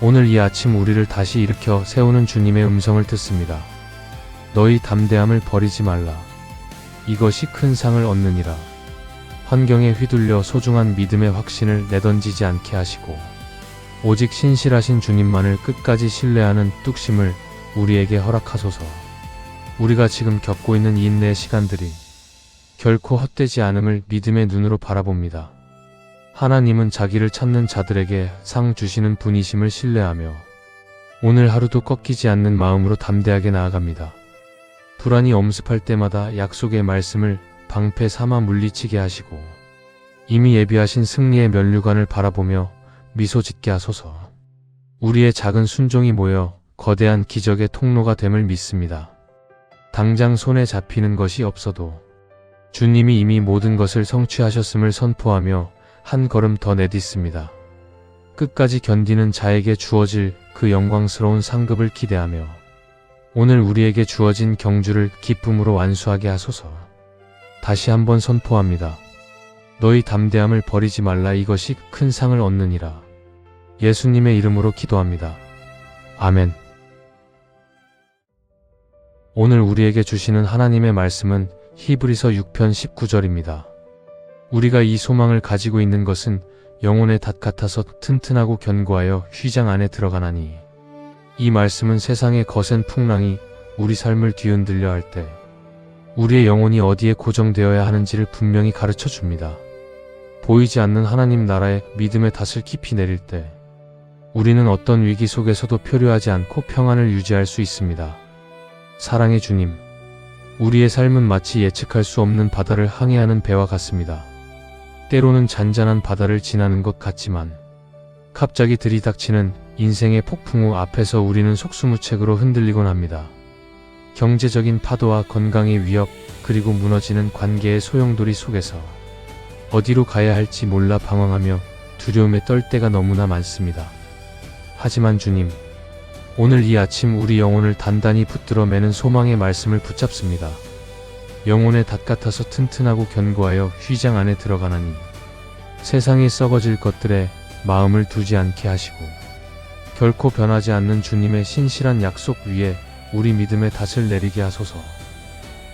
오늘 이 아침 우리를 다시 일으켜 세우는 주님의 음성을 듣습니다. 너희 담대함을 버리지 말라. 이것이 큰 상을 얻느니라. 환경에 휘둘려 소중한 믿음의 확신을 내던지지 않게 하시고 오직 신실하신 주님만을 끝까지 신뢰하는 뚝심을 우리에게 허락하소서. 우리가 지금 겪고 있는 이 인내의 시간들이 결코 헛되지 않음을 믿음의 눈으로 바라봅니다. 하나님은 자기를 찾는 자들에게 상 주시는 분이심을 신뢰하며 오늘 하루도 꺾이지 않는 마음으로 담대하게 나아갑니다. 불안이 엄습할 때마다 약속의 말씀을 방패 삼아 물리치게 하시고 이미 예비하신 승리의 면류관을 바라보며 미소 짓게 하소서. 우리의 작은 순종이 모여 거대한 기적의 통로가 됨을 믿습니다. 당장 손에 잡히는 것이 없어도 주님이 이미 모든 것을 성취하셨음을 선포하며 한 걸음 더 내딛습니다. 끝까지 견디는 자에게 주어질 그 영광스러운 상급을 기대하며 오늘 우리에게 주어진 경주를 기쁨으로 완수하게 하소서. 다시 한번 선포합니다. 너희 담대함을 버리지 말라, 이것이 큰 상을 얻느니라. 예수님의 이름으로 기도합니다. 아멘. 오늘 우리에게 주시는 하나님의 말씀은 히브리서 6편 19절입니다. 우리가 이 소망을 가지고 있는 것은 영혼의 닷 같아서 튼튼하고 견고하여 휘장 안에 들어가나니. 이 말씀은 세상의 거센 풍랑이 우리 삶을 뒤흔들려 할 때 우리의 영혼이 어디에 고정되어야 하는지를 분명히 가르쳐 줍니다. 보이지 않는 하나님 나라의 믿음의 닷을 깊이 내릴 때 우리는 어떤 위기 속에서도 표류하지 않고 평안을 유지할 수 있습니다. 사랑의 주님, 우리의 삶은 마치 예측할 수 없는 바다를 항해하는 배와 같습니다. 때로는 잔잔한 바다를 지나는 것 같지만 갑자기 들이닥치는 인생의 폭풍우 앞에서 우리는 속수무책으로 흔들리곤 합니다. 경제적인 파도와 건강의 위협, 그리고 무너지는 관계의 소용돌이 속에서 어디로 가야 할지 몰라 방황하며 두려움에 떨 때가 너무나 많습니다. 하지만 주님, 오늘 이 아침 우리 영혼을 단단히 붙들어 매는 소망의 말씀을 붙잡습니다. 영혼의 닷 같아서 튼튼하고 견고하여 휘장 안에 들어가나니 세상에 썩어질 것들에 마음을 두지 않게 하시고 결코 변하지 않는 주님의 신실한 약속 위에 우리 믿음의 닷을 내리게 하소서.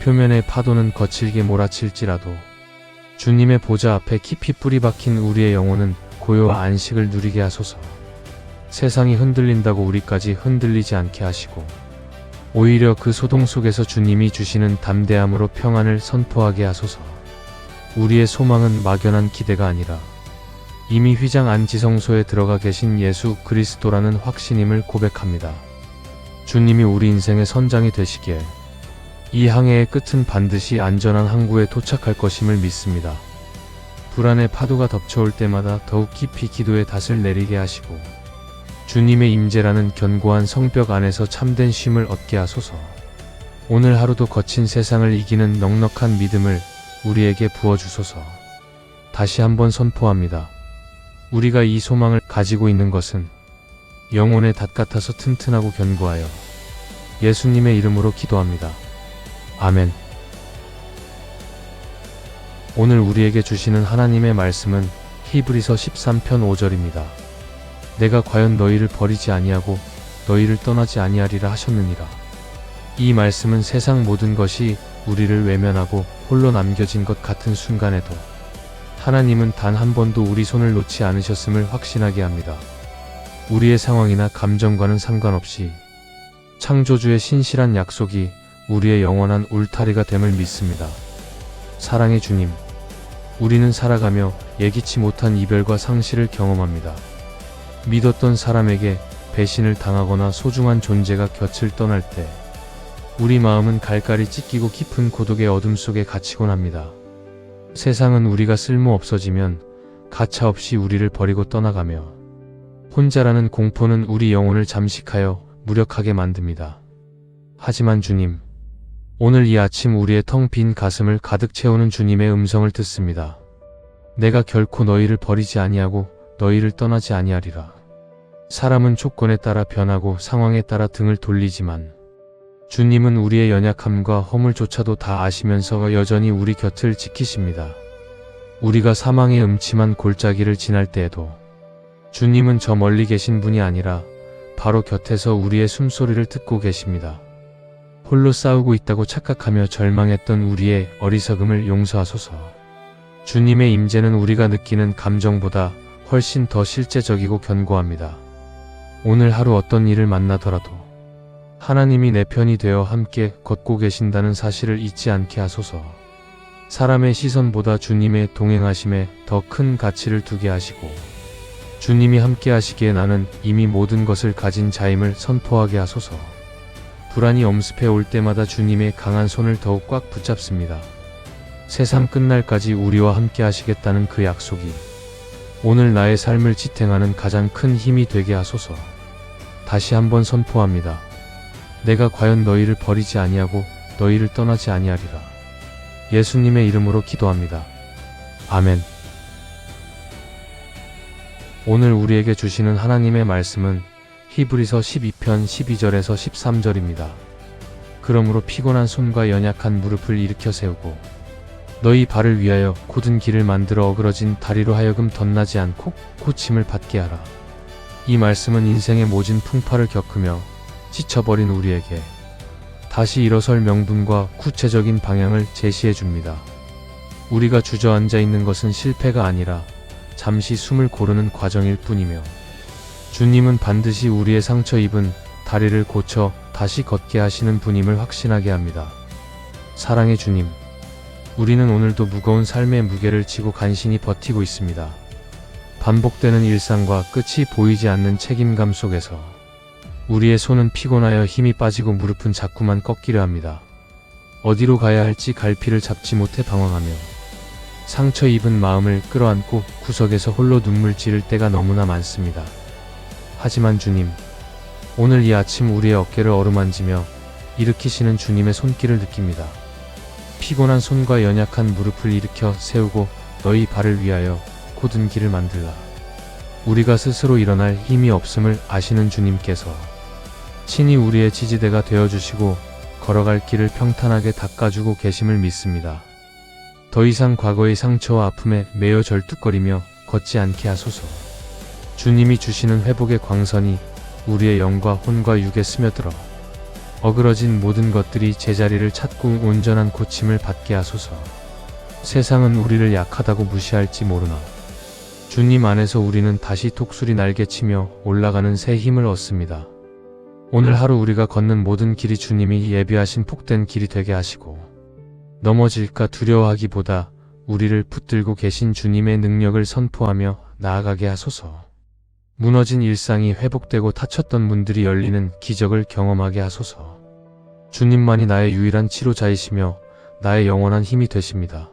표면의 파도는 거칠게 몰아칠지라도 주님의 보좌 앞에 깊이 뿌리 박힌 우리의 영혼은 고요와 안식을 누리게 하소서. 세상이 흔들린다고 우리까지 흔들리지 않게 하시고 오히려 그 소동 속에서 주님이 주시는 담대함으로 평안을 선포하게 하소서. 우리의 소망은 막연한 기대가 아니라 이미 휘장 안 지성소에 들어가 계신 예수 그리스도라는 확신임을 고백합니다. 주님이 우리 인생의 선장이 되시기에 이 항해의 끝은 반드시 안전한 항구에 도착할 것임을 믿습니다. 불안의 파도가 덮쳐올 때마다 더욱 깊이 기도의 닷을 내리게 하시고 주님의 임재라는 견고한 성벽 안에서 참된 쉼을 얻게 하소서. 오늘 하루도 거친 세상을 이기는 넉넉한 믿음을 우리에게 부어주소서. 다시 한번 선포합니다. 우리가 이 소망을 가지고 있는 것은 영혼의 닷 같아서 튼튼하고 견고하여 예수님의 이름으로 기도합니다. 아멘. 오늘 우리에게 주시는 하나님의 말씀은 히브리서 13편 5절입니다. 내가 과연 너희를 버리지 아니하고 너희를 떠나지 아니하리라 하셨느니라. 이 말씀은 세상 모든 것이 우리를 외면하고 홀로 남겨진 것 같은 순간에도 하나님은 단 한 번도 우리 손을 놓지 않으셨음을 확신하게 합니다. 우리의 상황이나 감정과는 상관없이 창조주의 신실한 약속이 우리의 영원한 울타리가 됨을 믿습니다. 사랑의 주님, 우리는 살아가며 예기치 못한 이별과 상실을 경험합니다. 믿었던 사람에게 배신을 당하거나 소중한 존재가 곁을 떠날 때 우리 마음은 갈갈이 찢기고 깊은 고독의 어둠 속에 갇히곤 합니다. 세상은 우리가 쓸모 없어지면 가차없이 우리를 버리고 떠나가며 혼자라는 공포는 우리 영혼을 잠식하여 무력하게 만듭니다. 하지만 주님, 오늘 이 아침 우리의 텅 빈 가슴을 가득 채우는 주님의 음성을 듣습니다. 내가 결코 너희를 버리지 아니하고 너희를 떠나지 아니하리라. 사람은 조건에 따라 변하고 상황에 따라 등을 돌리지만 주님은 우리의 연약함과 허물조차도 다 아시면서 여전히 우리 곁을 지키십니다. 우리가 사망의 음침한 골짜기를 지날 때에도 주님은 저 멀리 계신 분이 아니라 바로 곁에서 우리의 숨소리를 듣고 계십니다. 홀로 싸우고 있다고 착각하며 절망했던 우리의 어리석음을 용서하소서. 주님의 임재는 우리가 느끼는 감정보다 훨씬 더 실제적이고 견고합니다. 오늘 하루 어떤 일을 만나더라도 하나님이 내 편이 되어 함께 걷고 계신다는 사실을 잊지 않게 하소서. 사람의 시선보다 주님의 동행하심에 더 큰 가치를 두게 하시고 주님이 함께 하시기에 나는 이미 모든 것을 가진 자임을 선포하게 하소서. 불안이 엄습해 올 때마다 주님의 강한 손을 더욱 꽉 붙잡습니다. 세상 끝날까지 우리와 함께 하시겠다는 그 약속이 오늘 나의 삶을 지탱하는 가장 큰 힘이 되게 하소서. 다시 한번 선포합니다. 내가 과연 너희를 버리지 아니하고 너희를 떠나지 아니하리라. 예수님의 이름으로 기도합니다. 아멘. 오늘 우리에게 주시는 하나님의 말씀은 히브리서 12편 12절에서 13절입니다. 그러므로 피곤한 손과 연약한 무릎을 일으켜 세우고 너희 발을 위하여 곧은 길을 만들어 어그러진 다리로 하여금 덧나지 않고 고침을 받게 하라. 이 말씀은 인생의 모진 풍파를 겪으며 지쳐버린 우리에게 다시 일어설 명분과 구체적인 방향을 제시해 줍니다. 우리가 주저앉아 있는 것은 실패가 아니라 잠시 숨을 고르는 과정일 뿐이며 주님은 반드시 우리의 상처 입은 다리를 고쳐 다시 걷게 하시는 분임을 확신하게 합니다. 사랑의 주님, 우리는 오늘도 무거운 삶의 무게를 지고 간신히 버티고 있습니다. 반복되는 일상과 끝이 보이지 않는 책임감 속에서 우리의 손은 피곤하여 힘이 빠지고 무릎은 자꾸만 꺾이려 합니다. 어디로 가야 할지 갈피를 잡지 못해 방황하며 상처 입은 마음을 끌어안고 구석에서 홀로 눈물 지를 때가 너무나 많습니다. 하지만 주님, 오늘 이 아침 우리의 어깨를 어루만지며 일으키시는 주님의 손길을 느낍니다. 피곤한 손과 연약한 무릎을 일으켜 세우고 너희 발을 위하여 곧은 길을 만들라. 우리가 스스로 일어날 힘이 없음을 아시는 주님께서 친히 우리의 지지대가 되어주시고 걸어갈 길을 평탄하게 닦아주고 계심을 믿습니다. 더 이상 과거의 상처와 아픔에 매여 절뚝거리며 걷지 않게 하소서. 주님이 주시는 회복의 광선이 우리의 영과 혼과 육에 스며들어 어그러진 모든 것들이 제자리를 찾고 온전한 고침을 받게 하소서. 세상은 우리를 약하다고 무시할지 모르나 주님 안에서 우리는 다시 독수리 날개치며 올라가는 새 힘을 얻습니다. 오늘 하루 우리가 걷는 모든 길이 주님이 예비하신 복된 길이 되게 하시고, 넘어질까 두려워하기보다 우리를 붙들고 계신 주님의 능력을 선포하며 나아가게 하소서. 무너진 일상이 회복되고 닫혔던 문들이 열리는 기적을 경험하게 하소서. 주님만이 나의 유일한 치료자이시며 나의 영원한 힘이 되십니다.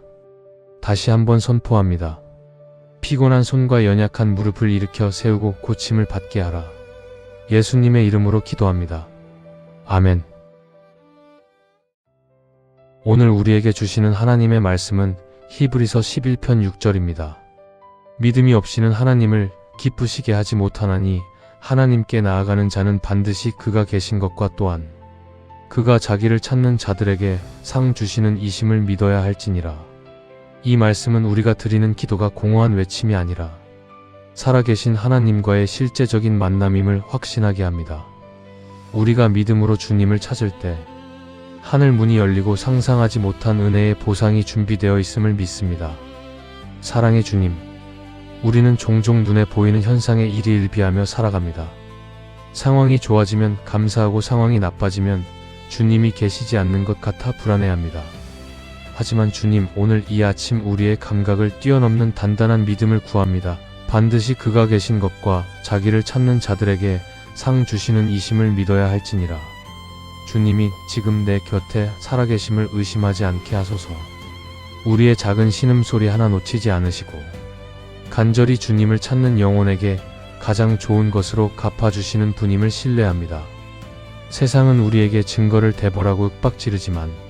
다시 한번 선포합니다. 피곤한 손과 연약한 무릎을 일으켜 세우고 고침을 받게 하라. 예수님의 이름으로 기도합니다. 아멘. 오늘 우리에게 주시는 하나님의 말씀은 히브리서 11편 6절입니다. 믿음이 없이는 하나님을 기쁘시게 하지 못하나니 하나님께 나아가는 자는 반드시 그가 계신 것과 또한 그가 자기를 찾는 자들에게 상 주시는 이심을 믿어야 할지니라. 이 말씀은 우리가 드리는 기도가 공허한 외침이 아니라 살아계신 하나님과의 실제적인 만남임을 확신하게 합니다. 우리가 믿음으로 주님을 찾을 때 하늘 문이 열리고 상상하지 못한 은혜의 보상이 준비되어 있음을 믿습니다. 사랑의 주님, 우리는 종종 눈에 보이는 현상에 일희일비하며 살아갑니다. 상황이 좋아지면 감사하고 상황이 나빠지면 주님이 계시지 않는 것 같아 불안해합니다. 하지만 주님, 오늘 이 아침 우리의 감각을 뛰어넘는 단단한 믿음을 구합니다. 반드시 그가 계신 것과 자기를 찾는 자들에게 상 주시는 이심을 믿어야 할지니라. 주님이 지금 내 곁에 살아계심을 의심하지 않게 하소서. 우리의 작은 신음소리 하나 놓치지 않으시고 간절히 주님을 찾는 영혼에게 가장 좋은 것으로 갚아주시는 분임을 신뢰합니다. 세상은 우리에게 증거를 대보라고 윽박지르지만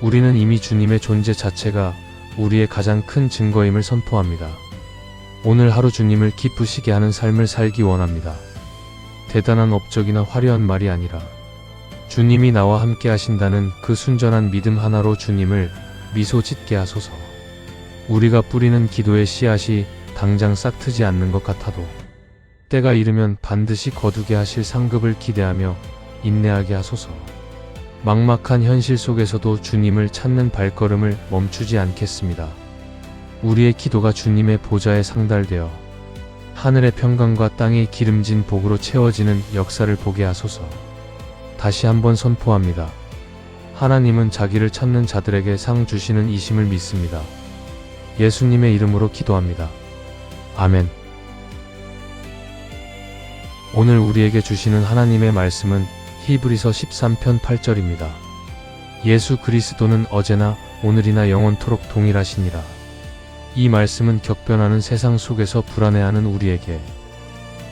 우리는 이미 주님의 존재 자체가 우리의 가장 큰 증거임을 선포합니다. 오늘 하루 주님을 기쁘시게 하는 삶을 살기 원합니다. 대단한 업적이나 화려한 말이 아니라 주님이 나와 함께 하신다는 그 순전한 믿음 하나로 주님을 미소 짓게 하소서. 우리가 뿌리는 기도의 씨앗이 당장 싹트지 않는 것 같아도 때가 이르면 반드시 거두게 하실 상급을 기대하며 인내하게 하소서. 막막한 현실 속에서도 주님을 찾는 발걸음을 멈추지 않겠습니다. 우리의 기도가 주님의 보좌에 상달되어 하늘의 평강과 땅의 기름진 복으로 채워지는 역사를 보게 하소서. 다시 한번 선포합니다. 하나님은 자기를 찾는 자들에게 상 주시는 이심을 믿습니다. 예수님의 이름으로 기도합니다. 아멘. 오늘 우리에게 주시는 하나님의 말씀은 히브리서 13편 8절입니다. 예수 그리스도는 어제나 오늘이나 영원토록 동일하시니라. 이 말씀은 격변하는 세상 속에서 불안해하는 우리에게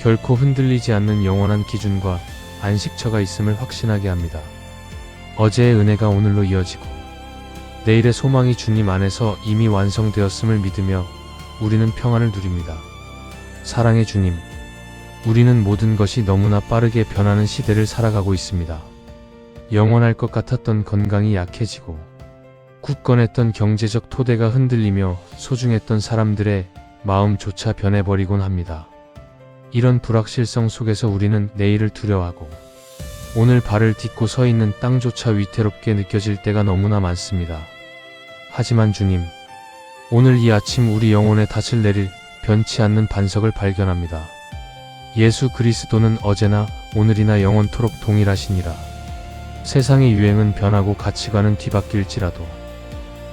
결코 흔들리지 않는 영원한 기준과 안식처가 있음을 확신하게 합니다. 어제의 은혜가 오늘로 이어지고 내일의 소망이 주님 안에서 이미 완성되었음을 믿으며 우리는 평안을 누립니다. 사랑의 주님, 우리는 모든 것이 너무나 빠르게 변하는 시대를 살아가고 있습니다. 영원할 것 같았던 건강이 약해지고 굳건했던 경제적 토대가 흔들리며 소중했던 사람들의 마음조차 변해버리곤 합니다. 이런 불확실성 속에서 우리는 내일을 두려워하고 오늘 발을 딛고 서 있는 땅조차 위태롭게 느껴질 때가 너무나 많습니다. 하지만 주님, 오늘 이 아침 우리 영혼에 닻을 내릴 변치 않는 반석을 발견합니다. 예수 그리스도는 어제나 오늘이나 영원토록 동일하시니라. 세상의 유행은 변하고 가치관은 뒤바뀔지라도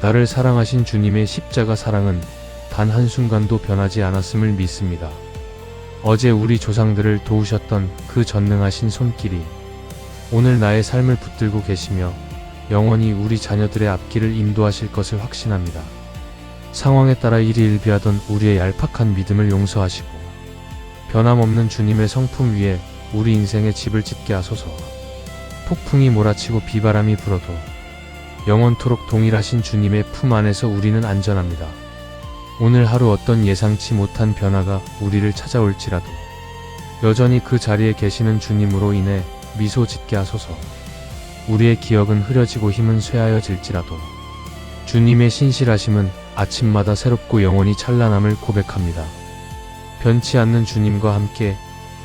나를 사랑하신 주님의 십자가 사랑은 단 한순간도 변하지 않았음을 믿습니다. 어제 우리 조상들을 도우셨던 그 전능하신 손길이 오늘 나의 삶을 붙들고 계시며 영원히 우리 자녀들의 앞길을 인도하실 것을 확신합니다. 상황에 따라 일희일비하던 우리의 얄팍한 믿음을 용서하시고 변함없는 주님의 성품 위에 우리 인생의 집을 짓게 하소서. 폭풍이 몰아치고 비바람이 불어도 영원토록 동일하신 주님의 품 안에서 우리는 안전합니다. 오늘 하루 어떤 예상치 못한 변화가 우리를 찾아올지라도 여전히 그 자리에 계시는 주님으로 인해 미소 짓게 하소서. 우리의 기억은 흐려지고 힘은 쇠하여질지라도 주님의 신실하심은 아침마다 새롭고 영원히 찬란함을 고백합니다. 변치 않는 주님과 함께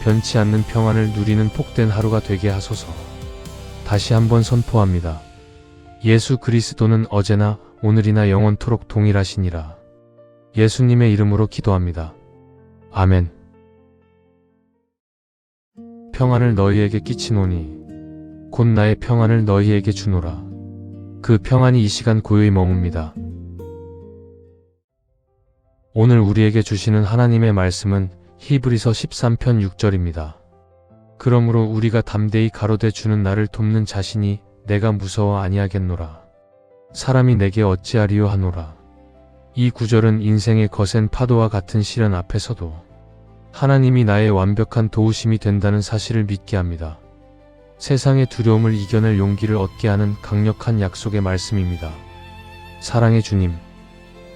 변치 않는 평안을 누리는 복된 하루가 되게 하소서. 다시 한번 선포합니다. 예수 그리스도는 어제나 오늘이나 영원토록 동일하시니라. 예수님의 이름으로 기도합니다. 아멘. 평안을 너희에게 끼치노니 곧 나의 평안을 너희에게 주노라. 그 평안이 이 시간 고요히 머뭅니다. 오늘 우리에게 주시는 하나님의 말씀은 히브리서 13편 6절입니다. 그러므로 우리가 담대히 가로되 주는 나를 돕는 자신이 내가 무서워 아니하겠노라. 사람이 내게 어찌하리요 하노라. 이 구절은 인생의 거센 파도와 같은 시련 앞에서도 하나님이 나의 완벽한 도우심이 된다는 사실을 믿게 합니다. 세상의 두려움을 이겨낼 용기를 얻게 하는 강력한 약속의 말씀입니다. 사랑의 주님,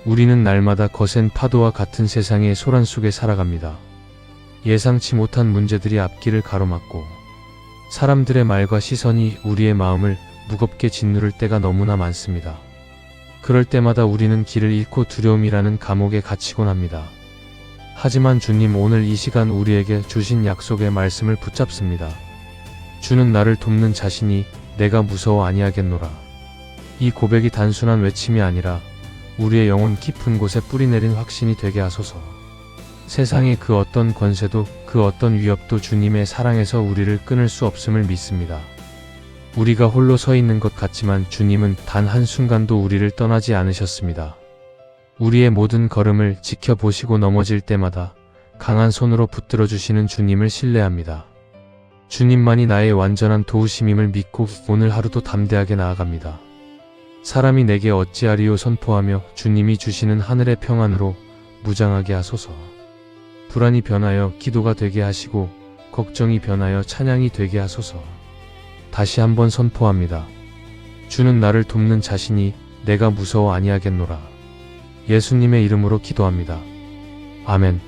우리는 날마다 거센 파도와 같은 세상의 소란 속에 살아갑니다. 예상치 못한 문제들이 앞길을 가로막고 사람들의 말과 시선이 우리의 마음을 무겁게 짓누를 때가 너무나 많습니다. 그럴 때마다 우리는 길을 잃고 두려움이라는 감옥에 갇히곤 합니다. 하지만 주님, 오늘 이 시간 우리에게 주신 약속의 말씀을 붙잡습니다. 주는 나를 돕는 자신이 내가 무서워 아니하겠노라. 이 고백이 단순한 외침이 아니라 우리의 영혼 깊은 곳에 뿌리내린 확신이 되게 하소서. 세상의 그 어떤 권세도 그 어떤 위협도 주님의 사랑에서 우리를 끊을 수 없음을 믿습니다. 우리가 홀로 서 있는 것 같지만 주님은 단 한순간도 우리를 떠나지 않으셨습니다. 우리의 모든 걸음을 지켜보시고 넘어질 때마다 강한 손으로 붙들어 주시는 주님을 신뢰합니다. 주님만이 나의 완전한 도우심임을 믿고 오늘 하루도 담대하게 나아갑니다. 사람이 내게 어찌하리요 선포하며 주님이 주시는 하늘의 평안으로 무장하게 하소서. 불안이 변하여 기도가 되게 하시고 걱정이 변하여 찬양이 되게 하소서. 다시 한번 선포합니다. 주는 나를 돕는 자신이 내가 무서워 아니하겠노라. 예수님의 이름으로 기도합니다. 아멘.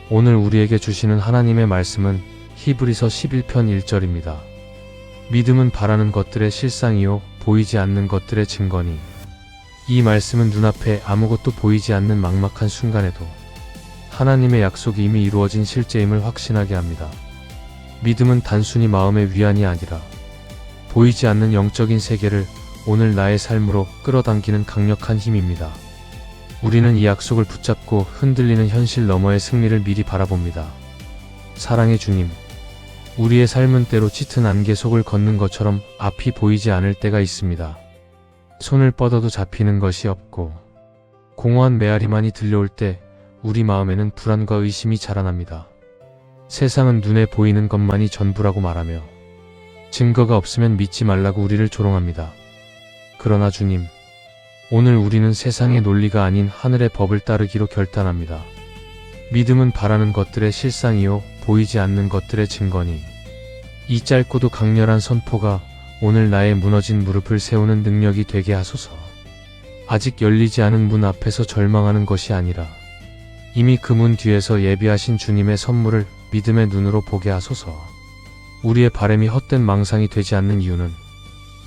오늘 우리에게 주시는 하나님의 말씀은 히브리서 11편 1절입니다. 믿음은 바라는 것들의 실상이요 보이지 않는 것들의 증거니. 이 말씀은 눈앞에 아무것도 보이지 않는 막막한 순간에도 하나님의 약속이 이미 이루어진 실제임을 확신하게 합니다. 믿음은 단순히 마음의 위안이 아니라 보이지 않는 영적인 세계를 오늘 나의 삶으로 끌어당기는 강력한 힘입니다. 우리는 이 약속을 붙잡고 흔들리는 현실 너머의 승리를 미리 바라봅니다. 사랑의 주님, 우리의 삶은 때로 짙은 안개 속을 걷는 것처럼 앞이 보이지 않을 때가 있습니다. 손을 뻗어도 잡히는 것이 없고 공허한 메아리만이 들려올 때 우리 마음에는 불안과 의심이 자라납니다. 세상은 눈에 보이는 것만이 전부라고 말하며 증거가 없으면 믿지 말라고 우리를 조롱합니다. 그러나 주님, 오늘 우리는 세상의 논리가 아닌 하늘의 법을 따르기로 결단합니다. 믿음은 바라는 것들의 실상이요 보이지 않는 것들의 증거니. 이 짧고도 강렬한 선포가 오늘 나의 무너진 무릎을 세우는 능력이 되게 하소서. 아직 열리지 않은 문 앞에서 절망하는 것이 아니라 이미 그 문 뒤에서 예비하신 주님의 선물을 믿음의 눈으로 보게 하소서. 우리의 바람이 헛된 망상이 되지 않는 이유는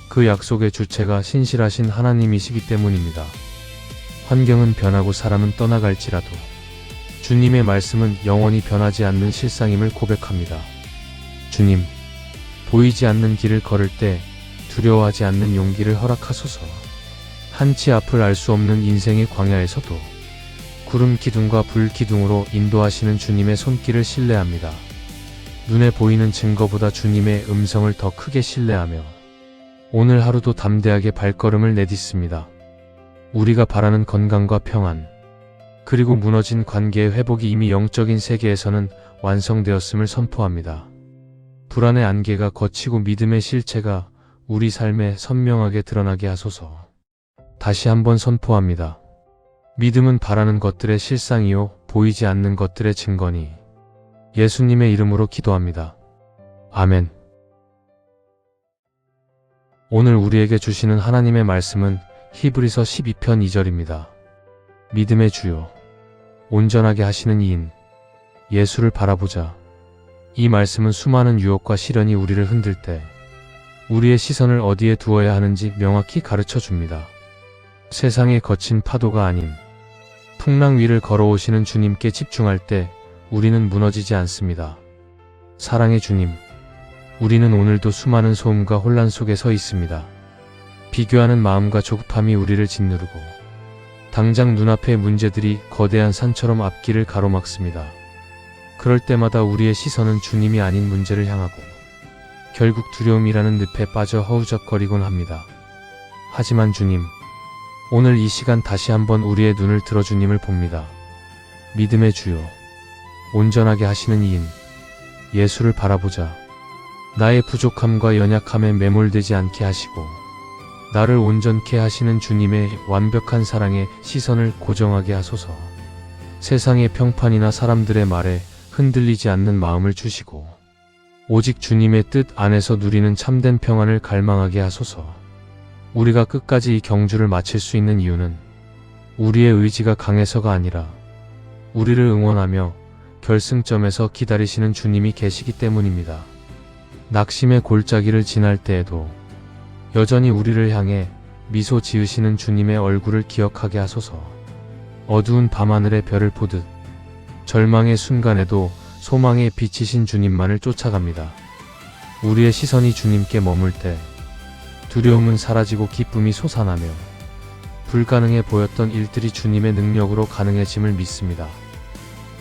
그 약속의 주체가 신실하신 하나님이시기 때문입니다. 환경은 변하고 사람은 떠나갈지라도 주님의 말씀은 영원히 변하지 않는 실상임을 고백합니다. 주님, 보이지 않는 길을 걸을 때 두려워하지 않는 용기를 허락하소서. 한치 앞을 알 수 없는 인생의 광야에서도 구름 기둥과 불 기둥으로 인도하시는 주님의 손길을 신뢰합니다. 눈에 보이는 증거보다 주님의 음성을 더 크게 신뢰하며 오늘 하루도 담대하게 발걸음을 내딛습니다. 우리가 바라는 건강과 평안, 그리고 무너진 관계의 회복이 이미 영적인 세계에서는 완성되었음을 선포합니다. 불안의 안개가 걷히고 믿음의 실체가 우리 삶에 선명하게 드러나게 하소서. 다시 한번 선포합니다. 믿음은 바라는 것들의 실상이요 보이지 않는 것들의 증거니. 예수님의 이름으로 기도합니다. 아멘. 오늘 우리에게 주시는 하나님의 말씀은 히브리서 12편 2절입니다. 믿음의 주요, 온전하게 하시는 이인, 예수를 바라보자. 이 말씀은 수많은 유혹과 시련이 우리를 흔들 때 우리의 시선을 어디에 두어야 하는지 명확히 가르쳐 줍니다. 세상의 거친 파도가 아닌 풍랑 위를 걸어오시는 주님께 집중할 때 우리는 무너지지 않습니다. 사랑의 주님, 우리는 오늘도 수많은 소음과 혼란 속에 서 있습니다. 비교하는 마음과 조급함이 우리를 짓누르고 당장 눈앞의 문제들이 거대한 산처럼 앞길을 가로막습니다. 그럴 때마다 우리의 시선은 주님이 아닌 문제를 향하고 결국 두려움이라는 늪에 빠져 허우적거리곤 합니다. 하지만 주님, 오늘 이 시간 다시 한번 우리의 눈을 들어 주님을 봅니다. 믿음의 주요, 온전하게 하시는 이인, 예수를 바라보자. 나의 부족함과 연약함에 매몰되지 않게 하시고 나를 온전케 하시는 주님의 완벽한 사랑에 시선을 고정하게 하소서. 세상의 평판이나 사람들의 말에 흔들리지 않는 마음을 주시고 오직 주님의 뜻 안에서 누리는 참된 평안을 갈망하게 하소서. 우리가 끝까지 이 경주를 마칠 수 있는 이유는 우리의 의지가 강해서가 아니라 우리를 응원하며 결승점에서 기다리시는 주님이 계시기 때문입니다. 낙심의 골짜기를 지날 때에도 여전히 우리를 향해 미소 지으시는 주님의 얼굴을 기억하게 하소서. 어두운 밤하늘의 별을 보듯 절망의 순간에도 소망의 빛이신 주님만을 쫓아갑니다. 우리의 시선이 주님께 머물 때 두려움은 사라지고 기쁨이 솟아나며 불가능해 보였던 일들이 주님의 능력으로 가능해짐을 믿습니다.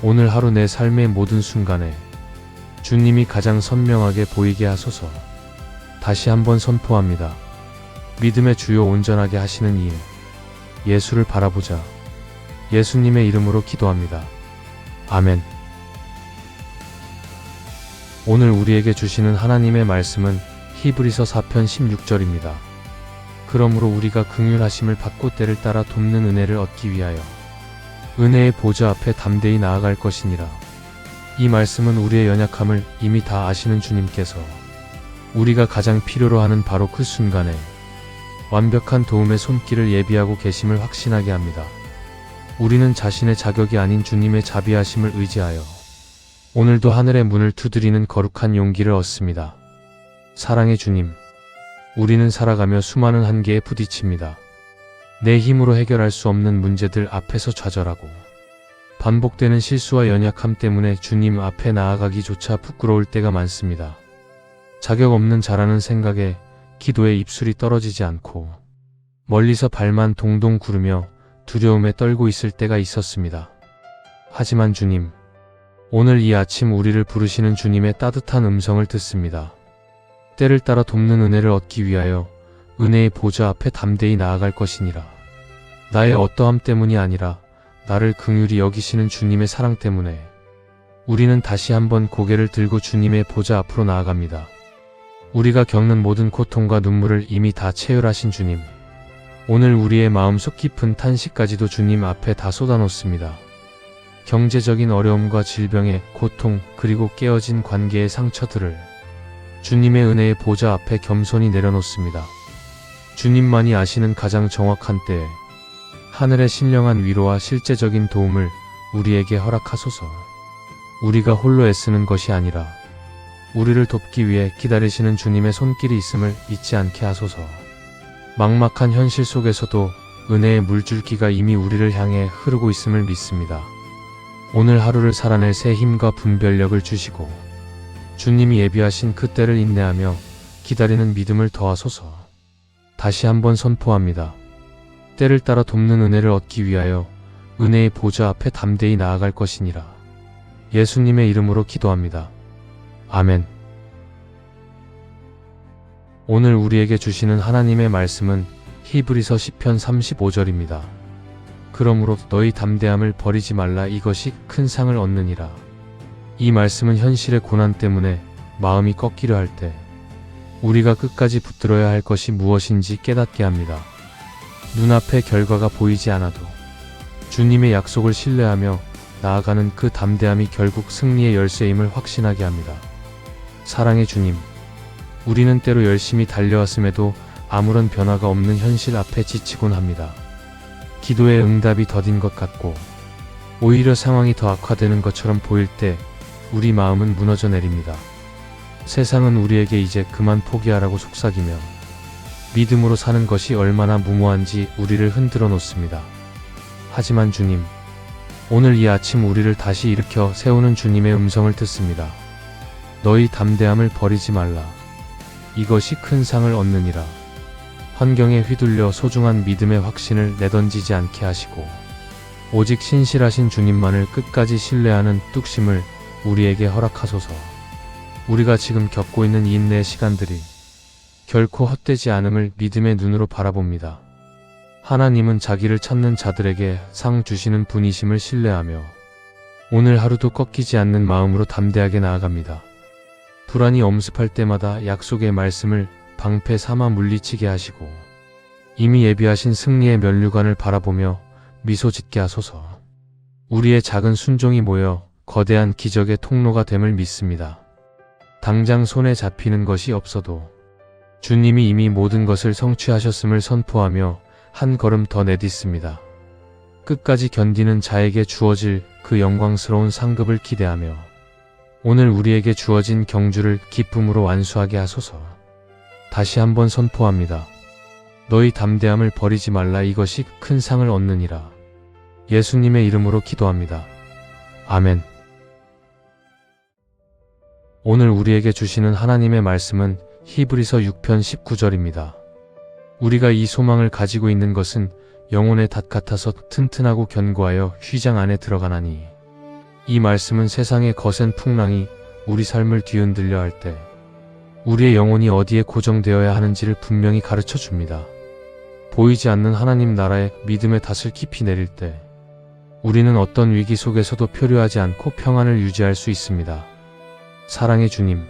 오늘 하루 내 삶의 모든 순간에 주님이 가장 선명하게 보이게 하소서. 다시 한번 선포합니다. 믿음의 주요 온전하게 하시는 이인, 예수를 바라보자. 예수님의 이름으로 기도합니다. 아멘. 오늘 우리에게 주시는 하나님의 말씀은 히브리서 4편 16절입니다. 그러므로 우리가 긍휼하심을 받고 때를 따라 돕는 은혜를 얻기 위하여 은혜의 보좌 앞에 담대히 나아갈 것이니라. 이 말씀은 우리의 연약함을 이미 다 아시는 주님께서 우리가 가장 필요로 하는 바로 그 순간에 완벽한 도움의 손길을 예비하고 계심을 확신하게 합니다. 우리는 자신의 자격이 아닌 주님의 자비하심을 의지하여 오늘도 하늘의 문을 두드리는 거룩한 용기를 얻습니다. 사랑의 주님, 우리는 살아가며 수많은 한계에 부딪힙니다. 내 힘으로 해결할 수 없는 문제들 앞에서 좌절하고 반복되는 실수와 연약함 때문에 주님 앞에 나아가기조차 부끄러울 때가 많습니다. 자격 없는 자라는 생각에 기도에 입술이 떨어지지 않고 멀리서 발만 동동 구르며 두려움에 떨고 있을 때가 있었습니다. 하지만 주님, 오늘 이 아침 우리를 부르시는 주님의 따뜻한 음성을 듣습니다. 때를 따라 돕는 은혜를 얻기 위하여 은혜의 보좌 앞에 담대히 나아갈 것이니라. 나의 어떠함 때문이 아니라 나를 긍휼히 여기시는 주님의 사랑 때문에 우리는 다시 한번 고개를 들고 주님의 보좌 앞으로 나아갑니다. 우리가 겪는 모든 고통과 눈물을 이미 다 체휼하신 주님, 오늘 우리의 마음속 깊은 탄식까지도 주님 앞에 다 쏟아놓습니다. 경제적인 어려움과 질병의 고통, 그리고 깨어진 관계의 상처들을 주님의 은혜의 보좌 앞에 겸손히 내려놓습니다. 주님만이 아시는 가장 정확한 때에 하늘의 신령한 위로와 실제적인 도움을 우리에게 허락하소서. 우리가 홀로 애쓰는 것이 아니라 우리를 돕기 위해 기다리시는 주님의 손길이 있음을 잊지 않게 하소서. 막막한 현실 속에서도 은혜의 물줄기가 이미 우리를 향해 흐르고 있음을 믿습니다. 오늘 하루를 살아낼 새 힘과 분별력을 주시고 주님이 예비하신 그 때를 인내하며 기다리는 믿음을 더하소서. 다시 한번 선포합니다. 때를 따라 돕는 은혜를 얻기 위하여 은혜의 보좌 앞에 담대히 나아갈 것이니라. 예수님의 이름으로 기도합니다. 아멘. 오늘 우리에게 주시는 하나님의 말씀은 히브리서 10편 35절입니다. 그러므로 너희 담대함을 버리지 말라. 이것이 큰 상을 얻느니라. 이 말씀은 현실의 고난 때문에 마음이 꺾이려 할 때 우리가 끝까지 붙들어야 할 것이 무엇인지 깨닫게 합니다. 눈앞에 결과가 보이지 않아도 주님의 약속을 신뢰하며 나아가는 그 담대함이 결국 승리의 열쇠임을 확신하게 합니다. 사랑의 주님, 우리는 때로 열심히 달려왔음에도 아무런 변화가 없는 현실 앞에 지치곤 합니다. 기도의 응답이 더딘 것 같고 오히려 상황이 더 악화되는 것처럼 보일 때 우리 마음은 무너져 내립니다. 세상은 우리에게 이제 그만 포기하라고 속삭이며 믿음으로 사는 것이 얼마나 무모한지 우리를 흔들어 놓습니다. 하지만 주님, 오늘 이 아침 우리를 다시 일으켜 세우는 주님의 음성을 듣습니다. 너희 담대함을 버리지 말라. 이것이 큰 상을 얻느니라. 환경에 휘둘려 소중한 믿음의 확신을 내던지지 않게 하시고 오직 신실하신 주님만을 끝까지 신뢰하는 뚝심을 우리에게 허락하소서. 우리가 지금 겪고 있는 이 인내의 시간들이 결코 헛되지 않음을 믿음의 눈으로 바라봅니다. 하나님은 자기를 찾는 자들에게 상 주시는 분이심을 신뢰하며 오늘 하루도 꺾이지 않는 마음으로 담대하게 나아갑니다. 불안이 엄습할 때마다 약속의 말씀을 방패 삼아 물리치게 하시고 이미 예비하신 승리의 면류관을 바라보며 미소 짓게 하소서. 우리의 작은 순종이 모여 거대한 기적의 통로가 됨을 믿습니다. 당장 손에 잡히는 것이 없어도 주님이 이미 모든 것을 성취하셨음을 선포하며 한 걸음 더 내딛습니다. 끝까지 견디는 자에게 주어질 그 영광스러운 상급을 기대하며 오늘 우리에게 주어진 경주를 기쁨으로 완수하게 하소서. 다시 한번 선포합니다. 너희 담대함을 버리지 말라. 이것이 큰 상을 얻느니라. 예수님의 이름으로 기도합니다. 아멘. 오늘 우리에게 주시는 하나님의 말씀은 히브리서 6편 19절입니다. 우리가 이 소망을 가지고 있는 것은 영혼의 닷 같아서 튼튼하고 견고하여 휘장 안에 들어가나니. 이 말씀은 세상의 거센 풍랑이 우리 삶을 뒤흔들려 할 때 우리의 영혼이 어디에 고정되어야 하는지를 분명히 가르쳐 줍니다. 보이지 않는 하나님 나라의 믿음의 닷을 깊이 내릴 때 우리는 어떤 위기 속에서도 표류하지 않고 평안을 유지할 수 있습니다. 사랑의 주님,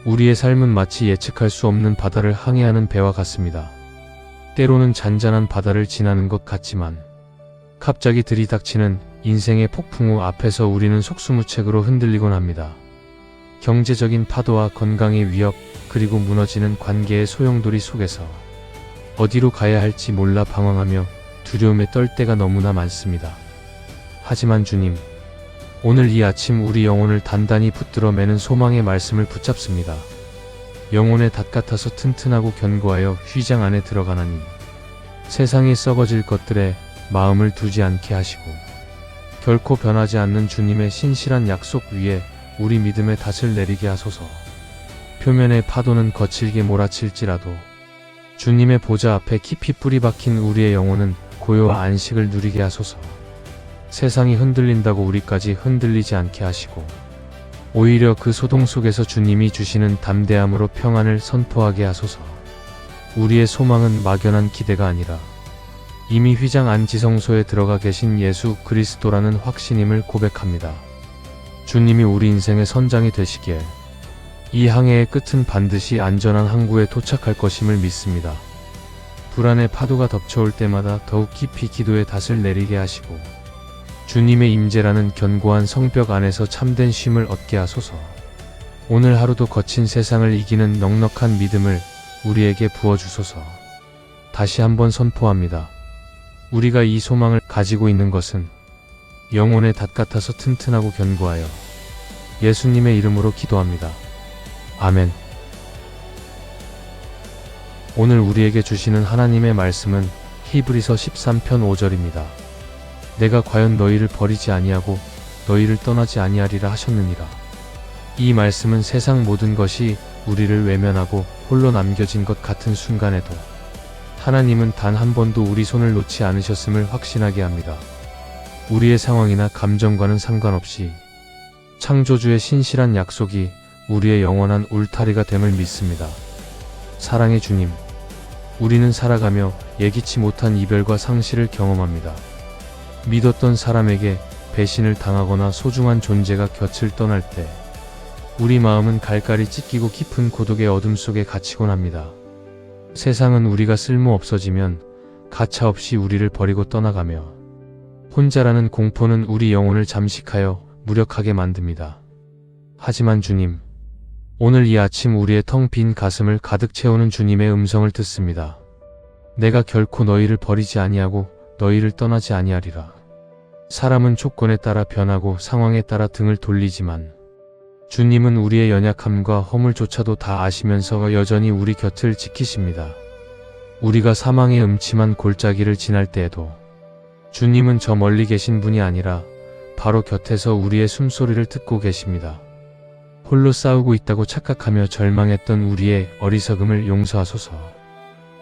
우리의 삶은 마치 예측할 수 없는 바다를 항해하는 배와 같습니다. 때로는 잔잔한 바다를 지나는 것 같지만 갑자기 들이닥치는 인생의 폭풍우 앞에서 우리는 속수무책으로 흔들리곤 합니다. 경제적인 파도와 건강의 위협, 그리고 무너지는 관계의 소용돌이 속에서 어디로 가야 할지 몰라 방황하며 두려움에 떨 때가 너무나 많습니다. 하지만 주님, 오늘 이 아침 우리 영혼을 단단히 붙들어 매는 소망의 말씀을 붙잡습니다. 영혼의 닷 같아서 튼튼하고 견고하여 휘장 안에 들어가나니 세상에 썩어질 것들에 마음을 두지 않게 하시고 결코 변하지 않는 주님의 신실한 약속 위에 우리 믿음의 닷을 내리게 하소서. 표면의 파도는 거칠게 몰아칠지라도 주님의 보좌 앞에 깊이 뿌리 박힌 우리의 영혼은 고요와 안식을 누리게 하소서. 세상이 흔들린다고 우리까지 흔들리지 않게 하시고 오히려 그 소동 속에서 주님이 주시는 담대함으로 평안을 선포하게 하소서. 우리의 소망은 막연한 기대가 아니라 이미 휘장 안 지성소에 들어가 계신 예수 그리스도라는 확신임을 고백합니다. 주님이 우리 인생의 선장이 되시기에 이 항해의 끝은 반드시 안전한 항구에 도착할 것임을 믿습니다. 불안의 파도가 덮쳐올 때마다 더욱 깊이 기도의 닷을 내리게 하시고 주님의 임재라는 견고한 성벽 안에서 참된 쉼을 얻게 하소서. 오늘 하루도 거친 세상을 이기는 넉넉한 믿음을 우리에게 부어주소서. 다시 한번 선포합니다. 우리가 이 소망을 가지고 있는 것은 영혼의 닷 같아서 튼튼하고 견고하여 예수님의 이름으로 기도합니다. 아멘. 오늘 우리에게 주시는 하나님의 말씀은 히브리서 13편 5절입니다. 내가 과연 너희를 버리지 아니하고 너희를 떠나지 아니하리라 하셨느니라. 이 말씀은 세상 모든 것이 우리를 외면하고 홀로 남겨진 것 같은 순간에도 하나님은 단 한 번도 우리 손을 놓지 않으셨음을 확신하게 합니다. 우리의 상황이나 감정과는 상관없이 창조주의 신실한 약속이 우리의 영원한 울타리가 됨을 믿습니다. 사랑의 주님, 우리는 살아가며 예기치 못한 이별과 상실을 경험합니다. 믿었던 사람에게 배신을 당하거나 소중한 존재가 곁을 떠날 때 우리 마음은 갈갈이 찢기고 깊은 고독의 어둠 속에 갇히곤 합니다. 세상은 우리가 쓸모 없어지면 가차없이 우리를 버리고 떠나가며 혼자라는 공포는 우리 영혼을 잠식하여 무력하게 만듭니다. 하지만 주님, 오늘 이 아침 우리의 텅 빈 가슴을 가득 채우는 주님의 음성을 듣습니다. 내가 결코 너희를 버리지 아니하고 너희를 떠나지 아니하리라. 사람은 조건에 따라 변하고 상황에 따라 등을 돌리지만 주님은 우리의 연약함과 허물조차도 다 아시면서 여전히 우리 곁을 지키십니다. 우리가 사망의 음침한 골짜기를 지날 때에도 주님은 저 멀리 계신 분이 아니라 바로 곁에서 우리의 숨소리를 듣고 계십니다. 홀로 싸우고 있다고 착각하며 절망했던 우리의 어리석음을 용서하소서.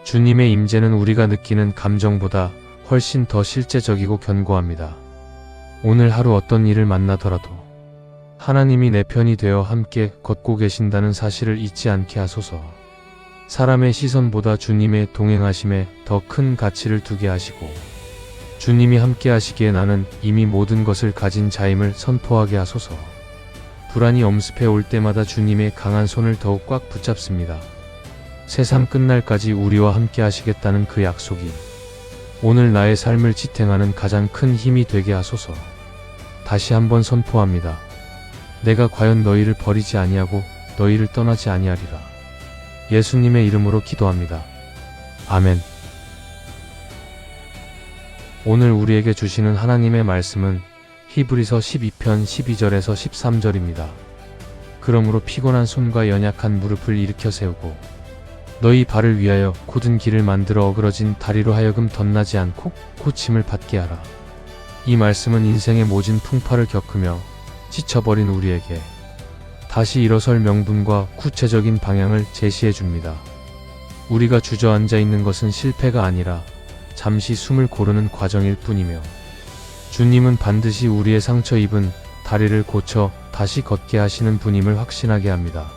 주님의 임재는 우리가 느끼는 감정보다 훨씬 더 실제적이고 견고합니다. 오늘 하루 어떤 일을 만나더라도 하나님이 내 편이 되어 함께 걷고 계신다는 사실을 잊지 않게 하소서. 사람의 시선보다 주님의 동행하심에 더 큰 가치를 두게 하시고, 주님이 함께 하시기에 나는 이미 모든 것을 가진 자임을 선포하게 하소서. 불안이 엄습해 올 때마다 주님의 강한 손을 더욱 꽉 붙잡습니다. 세상 끝날까지 우리와 함께 하시겠다는 그 약속이 오늘 나의 삶을 지탱하는 가장 큰 힘이 되게 하소서. 다시 한번 선포합니다. 내가 과연 너희를 버리지 아니하고 너희를 떠나지 아니하리라. 예수님의 이름으로 기도합니다. 아멘. 오늘 우리에게 주시는 하나님의 말씀은 히브리서 12편 12절에서 13절입니다. 그러므로 피곤한 손과 연약한 무릎을 일으켜 세우고 너희 발을 위하여 곧은 길을 만들어 어그러진 다리로 하여금 덧나지 않고 고침을 받게 하라. 이 말씀은 인생의 모진 풍파를 겪으며 지쳐버린 우리에게 다시 일어설 명분과 구체적인 방향을 제시해 줍니다. 우리가 주저앉아 있는 것은 실패가 아니라 잠시 숨을 고르는 과정일 뿐이며, 주님은 반드시 우리의 상처 입은 다리를 고쳐 다시 걷게 하시는 분임을 확신하게 합니다.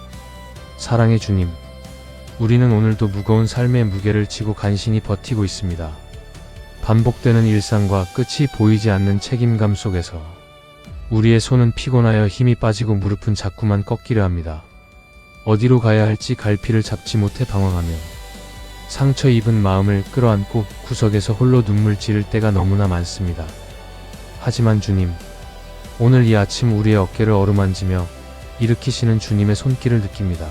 사랑의 주님, 우리는 오늘도 무거운 삶의 무게를 지고 간신히 버티고 있습니다. 반복되는 일상과 끝이 보이지 않는 책임감 속에서 우리의 손은 피곤하여 힘이 빠지고 무릎은 자꾸만 꺾이려 합니다. 어디로 가야 할지 갈피를 잡지 못해 방황하며 상처 입은 마음을 끌어안고 구석에서 홀로 눈물 지를 때가 너무나 많습니다. 하지만 주님, 오늘 이 아침 우리의 어깨를 어루만지며 일으키시는 주님의 손길을 느낍니다.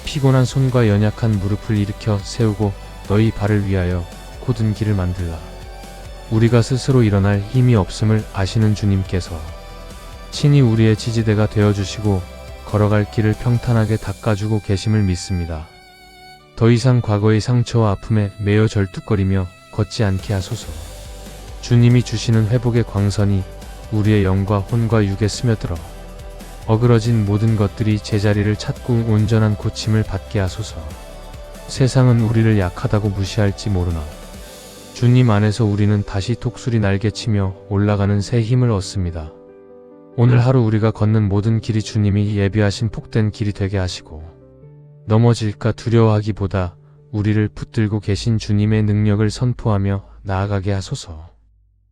피곤한 손과 연약한 무릎을 일으켜 세우고 너희 발을 위하여 곧은 길을 만들라. 우리가 스스로 일어날 힘이 없음을 아시는 주님께서 친히 우리의 지지대가 되어주시고 걸어갈 길을 평탄하게 닦아주고 계심을 믿습니다. 더 이상 과거의 상처와 아픔에 매여 절뚝거리며 걷지 않게 하소서. 주님이 주시는 회복의 광선이 우리의 영과 혼과 육에 스며들어 어그러진 모든 것들이 제자리를 찾고 온전한 고침을 받게 하소서. 세상은 우리를 약하다고 무시할지 모르나 주님 안에서 우리는 다시 독수리 날개치며 올라가는 새 힘을 얻습니다. 오늘 하루 우리가 걷는 모든 길이 주님이 예비하신 복된 길이 되게 하시고, 넘어질까 두려워하기보다 우리를 붙들고 계신 주님의 능력을 선포하며 나아가게 하소서.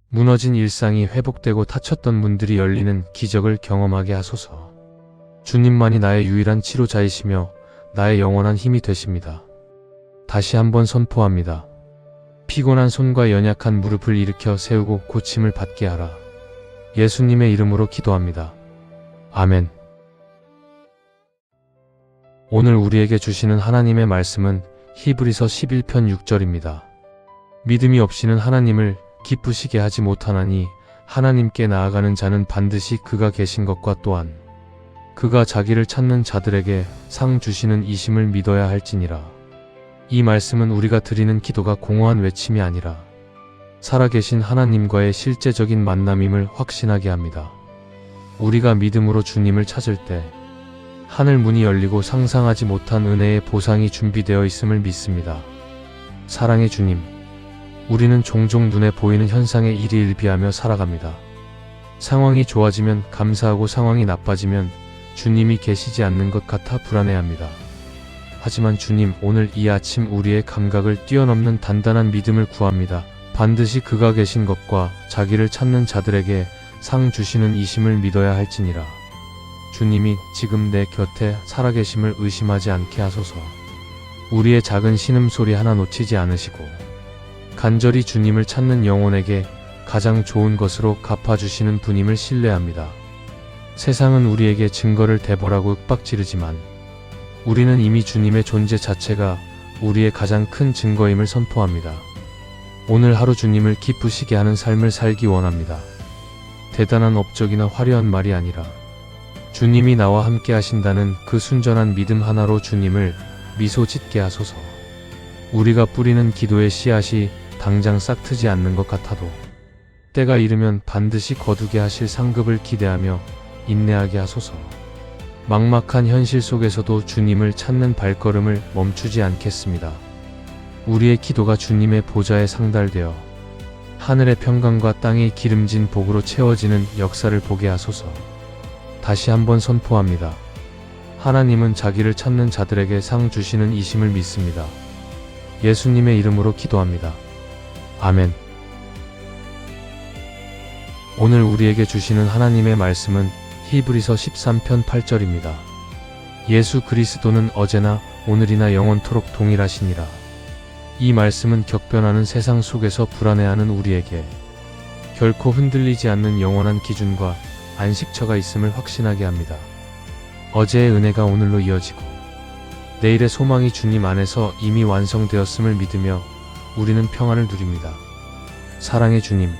무너진 일상이 회복되고 닫혔던 문들이 열리는 기적을 경험하게 하소서. 주님만이 나의 유일한 치료자이시며 나의 영원한 힘이 되십니다. 다시 한번 선포합니다. 피곤한 손과 연약한 무릎을 일으켜 세우고 고침을 받게 하라. 예수님의 이름으로 기도합니다. 아멘. 오늘 우리에게 주시는 하나님의 말씀은 히브리서 11편 6절입니다. 믿음이 없이는 하나님을 기쁘시게 하지 못하나니 하나님께 나아가는 자는 반드시 그가 계신 것과 또한 그가 자기를 찾는 자들에게 상 주시는 이심을 믿어야 할지니라. 이 말씀은 우리가 드리는 기도가 공허한 외침이 아니라 살아계신 하나님과의 실제적인 만남임을 확신하게 합니다. 우리가 믿음으로 주님을 찾을 때 하늘 문이 열리고 상상하지 못한 은혜의 보상이 준비되어 있음을 믿습니다. 사랑의 주님, 우리는 종종 눈에 보이는 현상에 일희일비하며 살아갑니다. 상황이 좋아지면 감사하고 상황이 나빠지면 주님이 계시지 않는 것 같아 불안해합니다. 하지만 주님, 오늘 이 아침 우리의 감각을 뛰어넘는 단단한 믿음을 구합니다. 반드시 그가 계신 것과 자기를 찾는 자들에게 상 주시는 이심을 믿어야 할지니라. 주님이 지금 내 곁에 살아계심을 의심하지 않게 하소서. 우리의 작은 신음소리 하나 놓치지 않으시고 간절히 주님을 찾는 영혼에게 가장 좋은 것으로 갚아주시는 분임을 신뢰합니다. 세상은 우리에게 증거를 대보라고 윽박지르지만 우리는 이미 주님의 존재 자체가 우리의 가장 큰 증거임을 선포합니다. 오늘 하루 주님을 기쁘시게 하는 삶을 살기 원합니다. 대단한 업적이나 화려한 말이 아니라 주님이 나와 함께 하신다는 그 순전한 믿음 하나로 주님을 미소 짓게 하소서. 우리가 뿌리는 기도의 씨앗이 당장 싹트지 않는 것 같아도 때가 이르면 반드시 거두게 하실 상급을 기대하며 인내하게 하소서. 막막한 현실 속에서도 주님을 찾는 발걸음을 멈추지 않겠습니다. 우리의 기도가 주님의 보좌에 상달되어 하늘의 평강과 땅의 기름진 복으로 채워지는 역사를 보게 하소서. 다시 한번 선포합니다. 하나님은 자기를 찾는 자들에게 상 주시는 이심을 믿습니다. 예수님의 이름으로 기도합니다. 아멘. 오늘 우리에게 주시는 하나님의 말씀은 히브리서 13편 8절입니다. 예수 그리스도는 어제나 오늘이나 영원토록 동일하시니라. 이 말씀은 격변하는 세상 속에서 불안해하는 우리에게 결코 흔들리지 않는 영원한 기준과 안식처가 있음을 확신하게 합니다. 어제의 은혜가 오늘로 이어지고 내일의 소망이 주님 안에서 이미 완성되었음을 믿으며 우리는 평안을 누립니다. 사랑의 주님,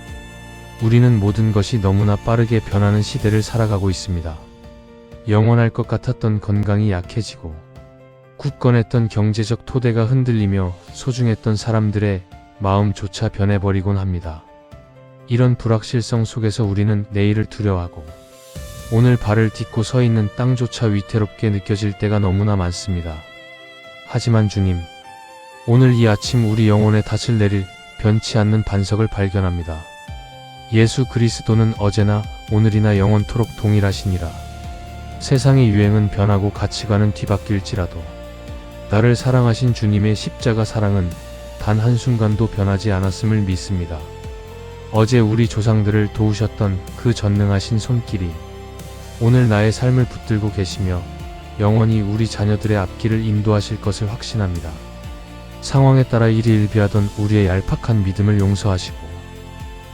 우리는 모든 것이 너무나 빠르게 변하는 시대를 살아가고 있습니다. 영원할 것 같았던 건강이 약해지고 굳건했던 경제적 토대가 흔들리며 소중했던 사람들의 마음조차 변해버리곤 합니다. 이런 불확실성 속에서 우리는 내일을 두려워하고 오늘 발을 딛고 서 있는 땅조차 위태롭게 느껴질 때가 너무나 많습니다. 하지만 주님, 오늘 이 아침 우리 영혼에 닻을 내릴 변치 않는 반석을 발견합니다. 예수 그리스도는 어제나 오늘이나 영원토록 동일하시니라. 세상의 유행은 변하고 가치관은 뒤바뀔지라도 나를 사랑하신 주님의 십자가 사랑은 단 한순간도 변하지 않았음을 믿습니다. 어제 우리 조상들을 도우셨던 그 전능하신 손길이 오늘 나의 삶을 붙들고 계시며 영원히 우리 자녀들의 앞길을 인도하실 것을 확신합니다. 상황에 따라 일희일비하던 우리의 얄팍한 믿음을 용서하시고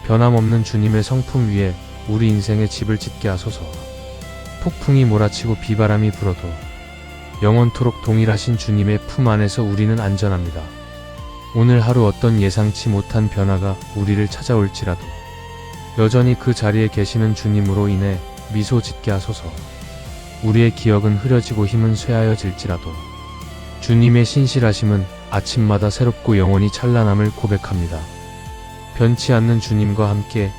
변함없는 주님의 성품 위에 우리 인생의 집을 짓게 하소서. 폭풍이 몰아치고 비바람이 불어도 영원토록 동일하신 주님의 품 안에서 우리는 안전합니다. 오늘 하루 어떤 예상치 못한 변화가 우리를 찾아올지라도 여전히 그 자리에 계시는 주님으로 인해 미소 짓게 하소서. 우리의 기억은 흐려지고 힘은 쇠하여질지라도 주님의 신실하심은 아침마다 새롭고 영원히 찬란함을 고백합니다. 변치 않는 주님과 함께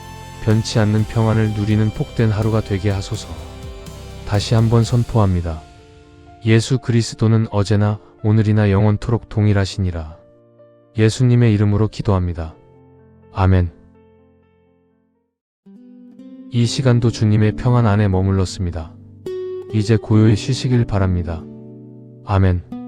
변치 않는 평안을 누리는 복된 하루가 되게 하소서. 다시 한번 선포합니다. 예수 그리스도는 어제나 오늘이나 영원토록 동일하시니라. 예수님의 이름으로 기도합니다. 아멘. 이 시간도 주님의 평안 안에 머물렀습니다. 이제 고요히 쉬시길 바랍니다. 아멘.